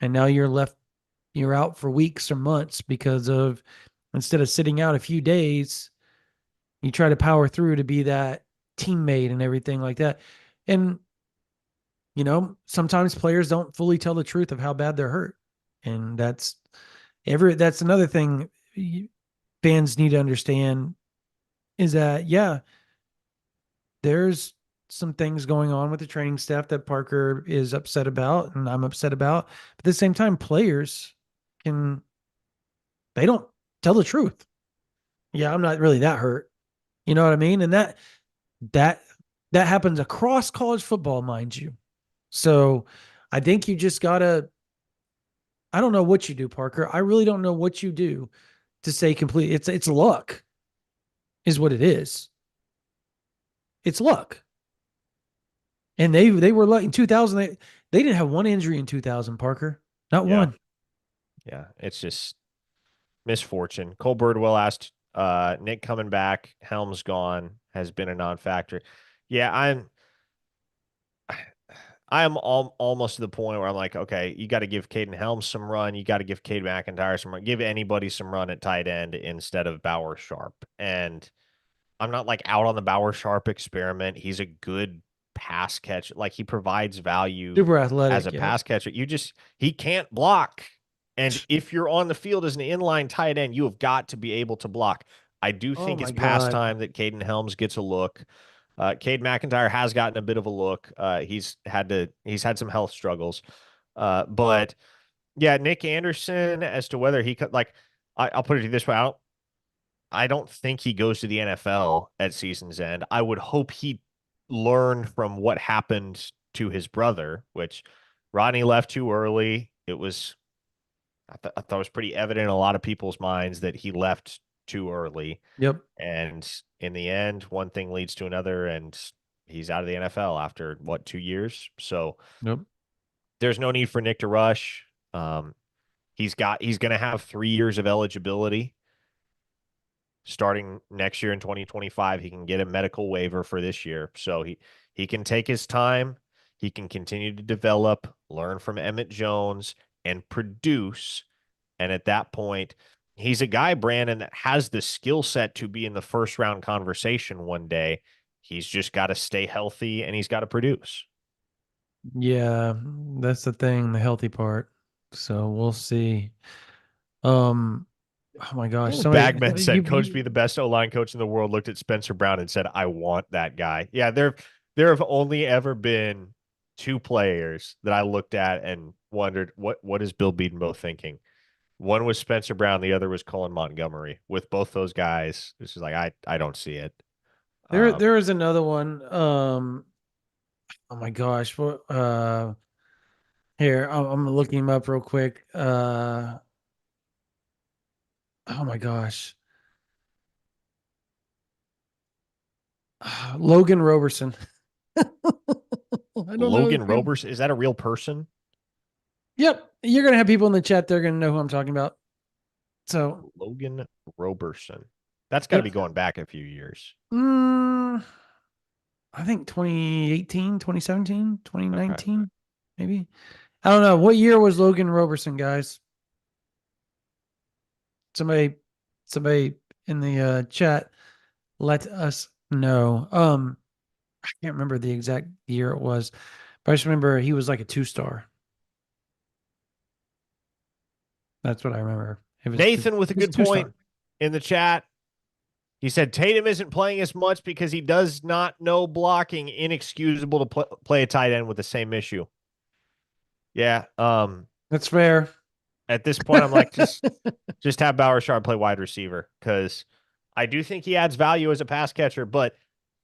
And now you're out for weeks or months because of, instead of sitting out a few days, You try to power through to be that teammate and everything like that. And, sometimes players don't fully tell the truth of how bad they're hurt. And that's another thing fans need to understand is that, yeah, there's some things going on with the training staff that Parker is upset about and I'm upset about. But at the same time, players can, they don't tell the truth. Yeah, I'm not really that hurt. You know what I mean? And that that happens across college football, mind you. So I think you just gotta, I don't know what you do, Parker. I really don't know what you do to say complete. It's luck, is what it is. It's luck. And they were lucky in 2000. They didn't have one injury in 2000, Parker. Not Yeah. one. Yeah. It's just misfortune. Cole Birdwell asked, Nick coming back, Helm's gone, has been a non-factor. Yeah, I'm almost to the point where I'm like, okay, you got to give Caden Helms some run. You got to give Cade McIntyre some run. Give anybody some run at tight end instead of Bauer Sharp. And I'm not like out on the Bauer Sharp experiment. He's a good pass catch. Like he provides value Super as a athletic. Yep. pass catcher. He can't block. And if you're on the field as an inline tight end, you have got to be able to block. I do Oh think my it's past God. time that Caden Helms gets a look. Cade McIntyre has gotten a bit of a look. He's had some health struggles. But yeah, Nick Anderson, as to whether he could, like, I'll put it this way. I don't think he goes to the NFL at season's end. I would hope he learned from what happened to his brother, which Rodney left too early. I thought it was pretty evident in a lot of people's minds that he left too early. Yep. And in the end, one thing leads to another, and he's out of the NFL after what, 2 years? So Yep. there's no need for Nick to rush. He's going to have 3 years of eligibility starting next year in 2025. He can get a medical waiver for this year. So he can take his time. He can continue to develop, learn from Emmett Jones, and produce. And at that point, he's a guy, Brandon, that has the skill set to be in the first round conversation one day. He's just got to stay healthy and he's got to produce. Yeah, that's the thing, the healthy part. So we'll see. Um, oh my gosh, somebody Bagman said, Coach be the you best O-line coach in the world, looked at Spencer Brown and said, I want that guy. Yeah, there have only ever been two players that I looked at and wondered, what is Bill Bedenbaugh thinking? One was Spencer Brown, the other was Colin Montgomery. With both those guys, this is like I don't see it. there is another one. Oh my gosh, what here, I'm looking him up real quick. Oh my gosh. Logan Roberson. I don't know his Logan name. Robers, is that a real person? Yep, you're gonna have people in the chat. They're gonna know who I'm talking about. So, Logan Roberson. That's got to yep. be going back a few years. Mm, I think 2018, 2017, Okay. 2019, maybe. I don't know. What year was Logan Roberson, guys? Somebody, somebody in the chat, let us know. I can't remember the exact year it was, but I just remember he was like a 2-star. That's what I remember. It Nathan with a was a good 2-star. point in the chat. He said Tatum isn't playing as much because he does not know blocking. Inexcusable to play a tight end with the same issue. Yeah. That's fair. At this point, I'm like, just have Bauer Sharp play wide receiver because I do think he adds value as a pass catcher, but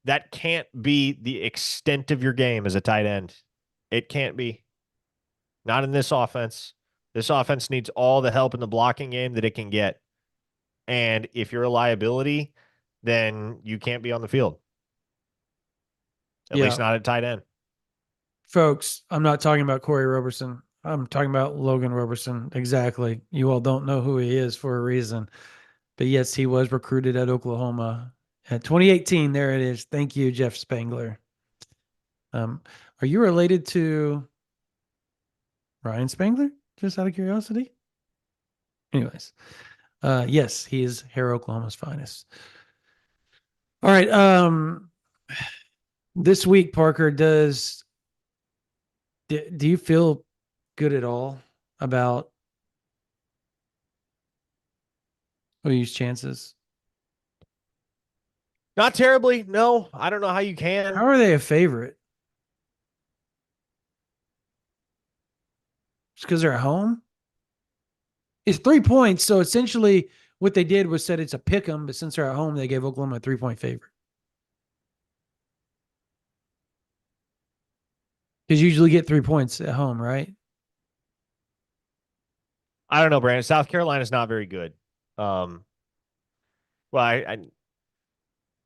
that can't be the extent of your game as a tight end. It can't be. Not in this offense. This offense needs all the help in the blocking game that it can get. And if you're a liability, then you can't be on the field. At least Yeah. not at tight end. Folks, I'm not talking about Corey Roberson. I'm talking about Logan Roberson. Exactly. You all don't know who he is for a reason. But yes, he was recruited at Oklahoma at 2018. There it is. Thank you, Jeff Spangler. Are you related to Ryan Spangler? Just out of curiosity. Anyways, yes, he is Hair Oklahoma's finest. All right. This week, Parker, do you feel good at all about OU's chances? Not terribly. No, I don't know how you How can. are they a favorite? Just because they're at home? It's 3 points. So essentially, what they did was said it's a pick 'em, but since they're at home, they gave Oklahoma a 3-point favorite. Because you usually get 3 points at home, right? I don't know, Brandon. South Carolina's not very good. Well,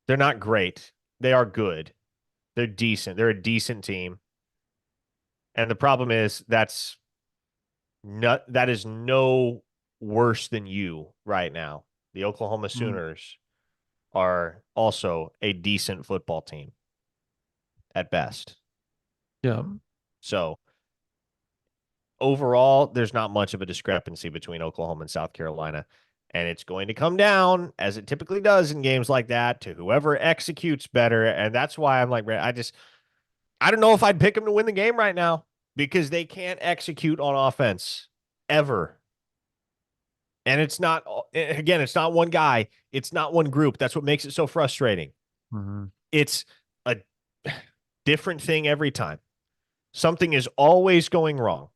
they're not great. They are good. They're decent. They're a decent team. And the problem is that is no worse than you right now. The Oklahoma Sooners are also a decent football team at best. Yeah. So overall, there's not much of a discrepancy between Oklahoma and South Carolina. And it's going to come down, as it typically does in games like that, to whoever executes better. And that's why I'm like, I don't know if I'd pick them to win the game right now because they can't execute on offense ever. And it's not, again, it's not one guy. It's not one group. That's what makes it so frustrating. Mm-hmm. It's a different thing every time. Something is always going wrong.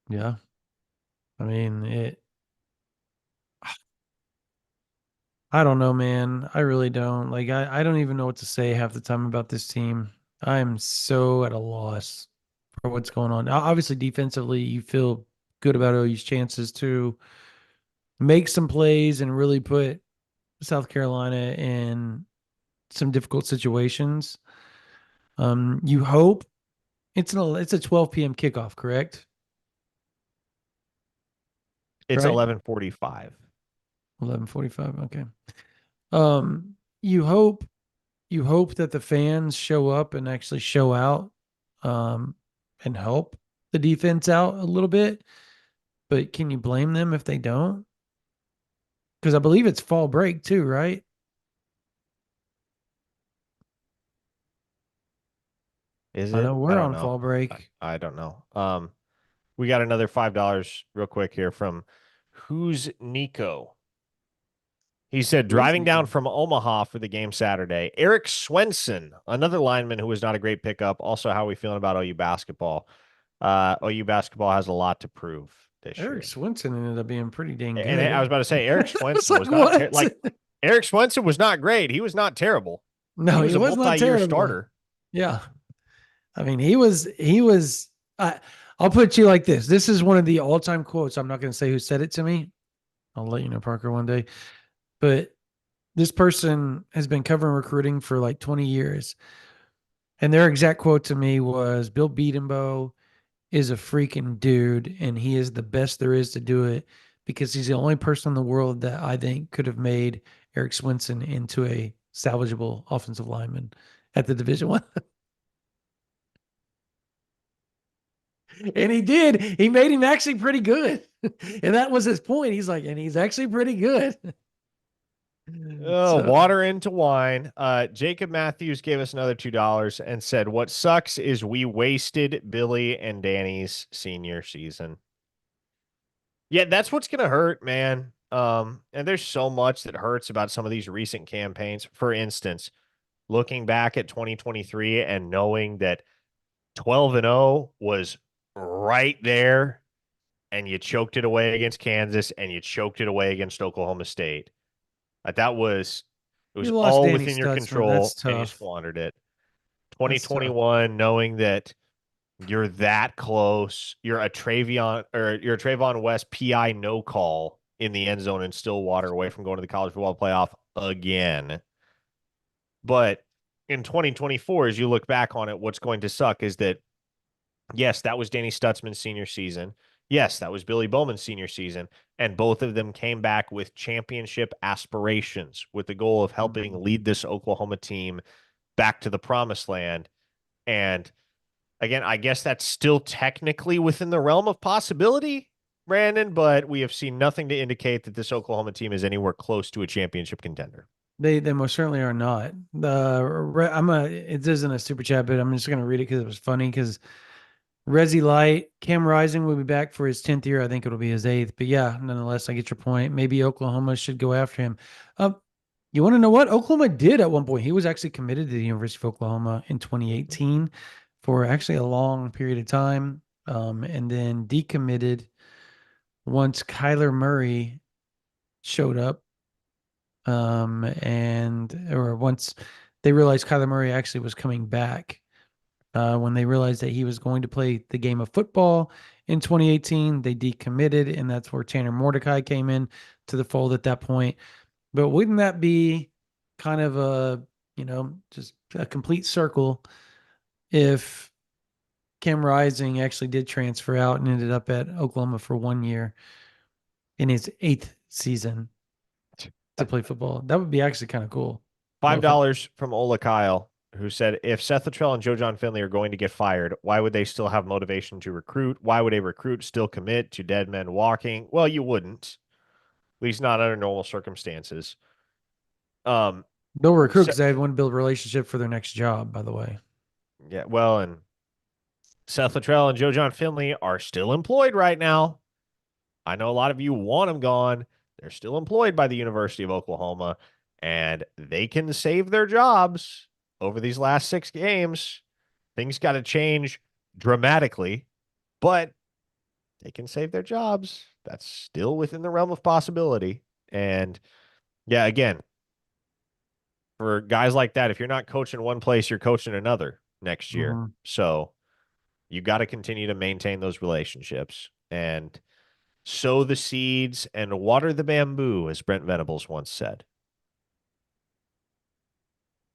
Yeah. I mean, I don't know, man. I really don't. Like, I don't even know what to say half the time about this team. I'm so at a loss for what's going on. Obviously, defensively, you feel good about OU's chances to make some plays and really put South Carolina in some difficult situations. You hope it's a 12 p.m. kickoff, correct? It's Right? 11:45. 11:45. Okay. Um, you hope you hope that the fans show up and actually show out, um, and help the defense out a little bit. But can you blame them if they don't? Because I believe it's fall break too, right? Is I know it? I we're don't on know. fall break. I don't know. We got another $5 real quick here from Who's Nico. He said Who's driving down Nico? from Omaha for the game Saturday. Eric Swenson, another lineman who was not a great pickup. Also, how are we feeling about OU basketball? OU basketball has a lot to prove this Eric year. Swenson ended up being pretty dang And good. I was about to say Eric I was Swenson like, was not what? Eric Swenson was not great. He was not terrible. No, He he was a was not multi-year terrible. starter. Yeah. I mean, he was I'll put you like this. This is one of the all-time quotes. I'm not going to say who said it to me. I'll let you know, Parker, one day. But this person has been covering recruiting for like 20 years. And their exact quote to me was Bill Beatenbow is a freaking dude, and he is the best there is to do it because he's the only person in the world that I think could have made Eric Swenson into a salvageable offensive lineman at the Division One. And he did. He made him actually pretty good. And that was his point. He's like, and he's actually pretty good. Oh, So water into wine. Jacob Matthews gave us another $2 and said, "What sucks is we wasted Billy and Danny's senior season." Yeah, that's what's gonna hurt, man. And there's so much that hurts about some of these recent campaigns. For instance, looking back at 2023 and knowing that 12-0 was right there, and you choked it away against Kansas and you choked it away against Oklahoma State. That was it was you lost all Danny within your Stutzman. That's control and you tough. squandered it. That's tough. 2021, knowing that you're that close, you're a Trayvon West PI no call in the end zone in Stillwater away from going to the college football playoff again. But in 2024, as you look back on it, what's going to suck is that yes, that was Danny Stutzman's senior season. Yes, that was Billy Bowman's senior season. And both of them came back with championship aspirations with the goal of helping lead this Oklahoma team back to the promised land. And again, I guess that's still technically within the realm of possibility, Brandon, but we have seen nothing to indicate that this Oklahoma team is anywhere close to a championship contender. They most certainly are not. It isn't a super chat, but I'm just gonna read it because it was funny. Because Resi Light, Cam Rising will be back for his 10th year. I think it'll be his eighth. But yeah, nonetheless, I get your point. Maybe Oklahoma should go after him. Um, you want to know what Oklahoma did at one point? He was actually committed to the University of Oklahoma in 2018 for actually a long period of time, and then decommitted once Kyler Murray showed up, and or once they realized Kyler Murray actually was coming back. When they realized that he was going to play the game of football in 2018, they decommitted, and that's where Tanner Mordecai came in to the fold at that point. But wouldn't that be kind of just a complete circle if Cam Rising actually did transfer out and ended up at Oklahoma for 1 year in his eighth season to play football? That would be actually kind of cool. $5 from Ola Kyle, who said, if Seth Luttrell and Joe John Finley are going to get fired, why would they still have motivation to recruit? Why would a recruit still commit to dead men walking? Well, you wouldn't, at least not under normal circumstances. They'll recruit because they want to build a relationship for their next job, by the way. Yeah, well, and Seth Luttrell and Joe John Finley are still employed right now. I know a lot of you want them gone. They're still employed by the University of Oklahoma, and they can save their jobs over these last 6 games. Things got to change dramatically, but they can save their jobs. That's still within the realm of possibility. And yeah, again, for guys like that, if you're not coaching one place, you're coaching another next year. Mm-hmm. So you got to continue to maintain those relationships and sow the seeds and water the bamboo, as Brent Venables once said.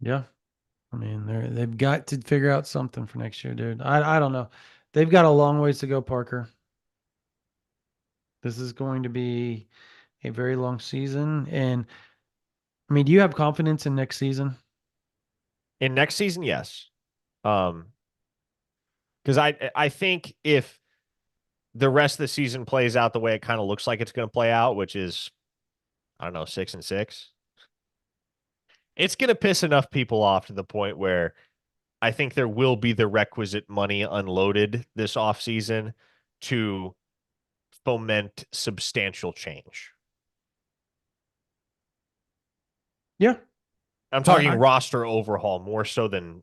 Yeah. I mean, they've got to figure out something for next year, dude. I don't know. They've got a long ways to go, Parker. This is going to be a very long season. And I mean, do you have confidence in next season? In next season, yes. Because I think if the rest of the season plays out the way it kind of looks like it's going to play out, which is, I don't know, 6-6, it's going to piss enough people off to the point where I think there will be the requisite money unloaded this offseason to foment substantial change. Yeah. I'm talking roster overhaul more so than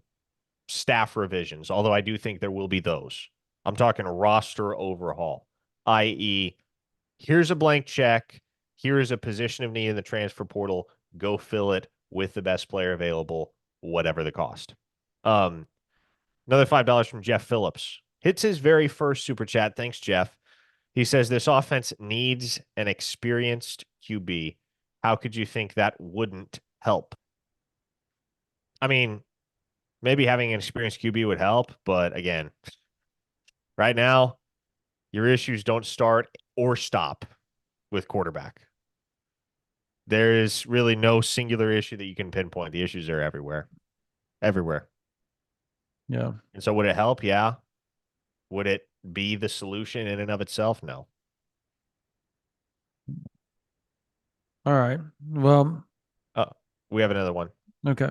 staff revisions, although I do think there will be those. I'm talking roster overhaul, i.e., here's a blank check. Here is a position of need in the transfer portal. Go fill it with the best player available, whatever the cost. Another $5 from Jeff Phillips. Hits his very first super chat. Thanks, Jeff. He says this offense needs an experienced QB. How could you think that wouldn't help? I mean, maybe having an experienced QB would help, but again, right now, your issues don't start or stop with quarterback. There is really no singular issue that you can pinpoint. The issues are everywhere. Everywhere. Yeah. And so would it help? Yeah. Would it be the solution in and of itself? No. All right. Well, we have another one. okay.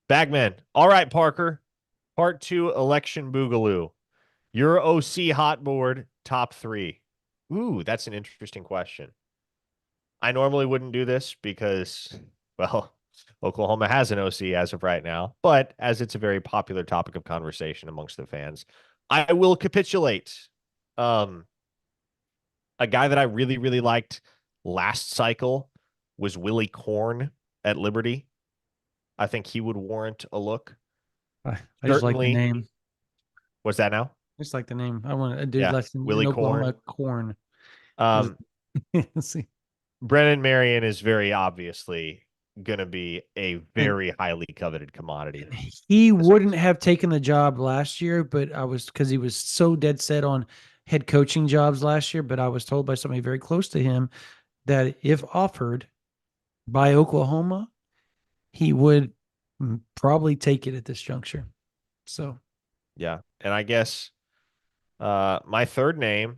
Bagman. All right, Parker. Part 2, election boogaloo. Your OC hot board, top 3. Ooh, that's an interesting question. I normally wouldn't do this because, well, Oklahoma has an OC as of right now, but as it's a very popular topic of conversation amongst the fans, I will capitulate. A guy that I really, really liked last cycle was Willie Korn at Liberty. I think he would warrant a look. I just like the name. What's that now? I just like the name. I want a dude less than Willie Oklahoma corn. Let's see. Brennan Marion is very obviously going to be a very highly coveted commodity. He wouldn't have taken the job last year, but because he was so dead set on head coaching jobs last year. But I was told by somebody very close to him that if offered by Oklahoma, he would probably take it at this juncture. So, yeah. And I guess my third name,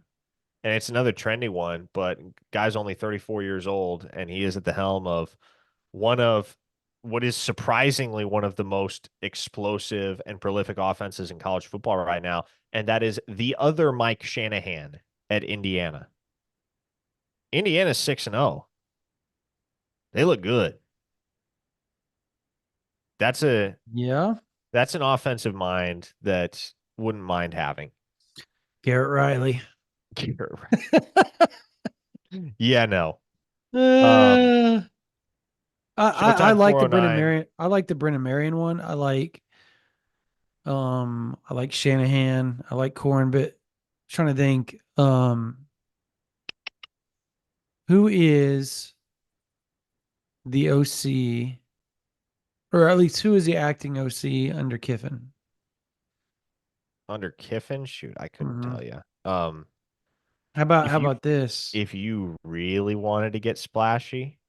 and it's another trendy one, but guy's only 34 years old, and he is at the helm of one of what is surprisingly one of the most explosive and prolific offenses in college football right now, and that is the other Mike Shanahan at Indiana. Indiana's 6-0. They look good. That's a Yeah. that's an offensive mind that wouldn't mind having. Garrett Riley. Yeah, no. Um, Uh, I Showtime like the Brennan 409. Marion. I like the Brennan Marion one. I like Shanahan. I like Corn, but I'm trying to think who is the OC, or at least who is the acting OC under Kiffin? Under Kiffin, shoot, I couldn't Hmm. tell you. How If you about this? if you really wanted to get splashy,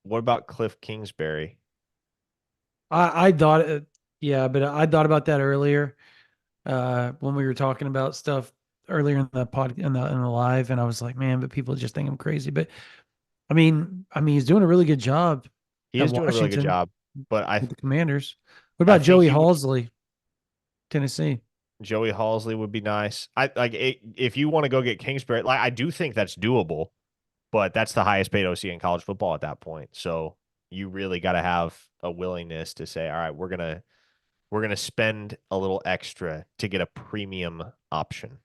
what about Cliff Kingsbury? I thought yeah, but I thought about that earlier when we were talking about stuff earlier in the pod in the live, and I was like, man, but people just think I'm crazy. But I mean, he's doing a really good job He at is doing a really good Washington job, but I with the Commanders. What I about think Joey he would Halsley, Tennessee? Joey Halsley would be nice. I like it, if you want to go get Kingsbury, like I do think that's doable, but that's the highest paid OC in college football at that point. So you really got to have a willingness to say, all right, we're gonna spend a little extra to get a premium option.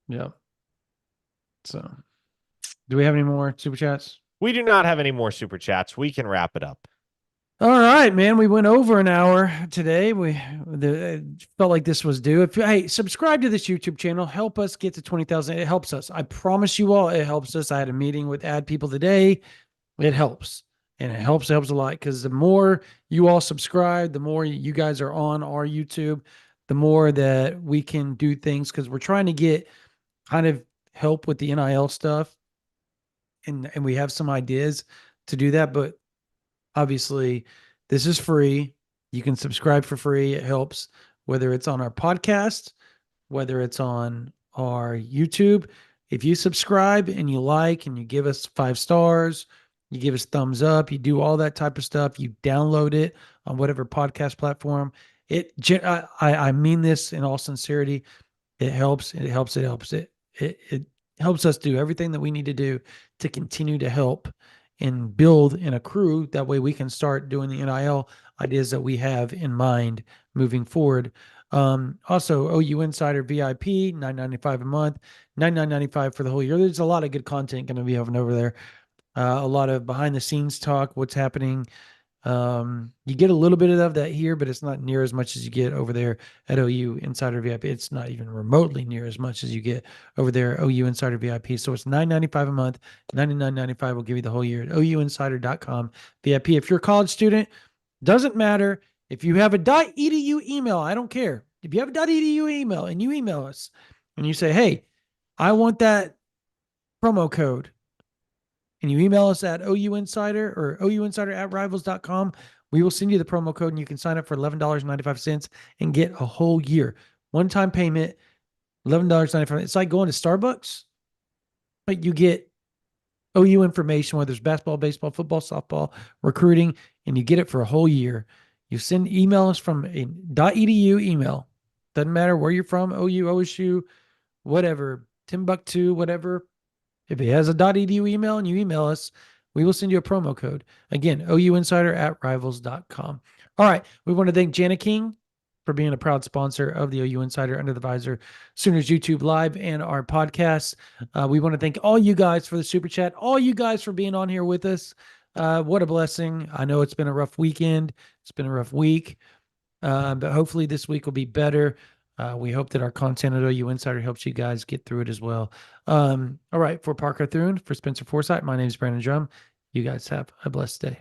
Yeah. So, do we have any more super chats? We do not have any more super chats. We can wrap it up. All right, man. We went over an hour today. Felt like this was due. Hey, subscribe to this YouTube channel. Help us get to 20,000. It helps us. I promise you all, it helps us. I had a meeting with ad people today. It helps, and it helps a lot, because the more you all subscribe, the more you guys are on our YouTube, the more that we can do things, because we're trying to get kind of help with the NIL stuff, and we have some ideas to do that, but obviously, this is free. You can subscribe for free. It helps, whether it's on our podcast, whether it's on our YouTube. If you subscribe and you like and you give us 5 stars, you give us thumbs up, you do all that type of stuff, you download it on whatever podcast platform. I mean this in all sincerity. It helps. It helps. It helps. It helps us do everything that we need to do to continue to help and build and accrue. That way we can start doing the NIL ideas that we have in mind moving forward. Also, OU Insider VIP, $9.95 a month, $99.95 for the whole year. There's a lot of good content going to be over there. A lot of behind the scenes talk, what's happening. You get a little bit of that here, but it's not near as much as you get over there at OU Insider VIP. It's not even remotely near as much as you get over there at OU Insider VIP. So it's $9.95 a month, $99.95 will give you the whole year at ouinsider.com VIP. If you're a college student, doesn't matter. If you have a .edu email, I don't care. If you have a .edu email and you email us and you say, hey, I want that promo code, and you email us at ouinsider or ouinsider@rivals.com, we will send you the promo code and you can sign up for $11.95 and get a whole year. One-time payment, $11.95. It's like going to Starbucks, but you get OU information, whether it's basketball, baseball, football, softball, recruiting, and you get it for a whole year. You send email us from a .edu email. Doesn't matter where you're from, OU, OSU, whatever, Timbuktu, whatever. If it has a .edu email and you email us, we will send you a promo code. Again, ouinsider@rivals.com. All right. We want to thank Jani-King for being a proud sponsor of the OU Insider Under the Visor Sooners YouTube Live and our podcast. We want to thank all you guys for the super chat, all you guys for being on here with us. What a blessing. I know it's been a rough weekend. It's been a rough week, but hopefully this week will be better. We hope that our content at OU Insider helps you guys get through it as well. All right. For Parker Thune, for Spencer Forsythe, my name is Brandon Drum. You guys have a blessed day.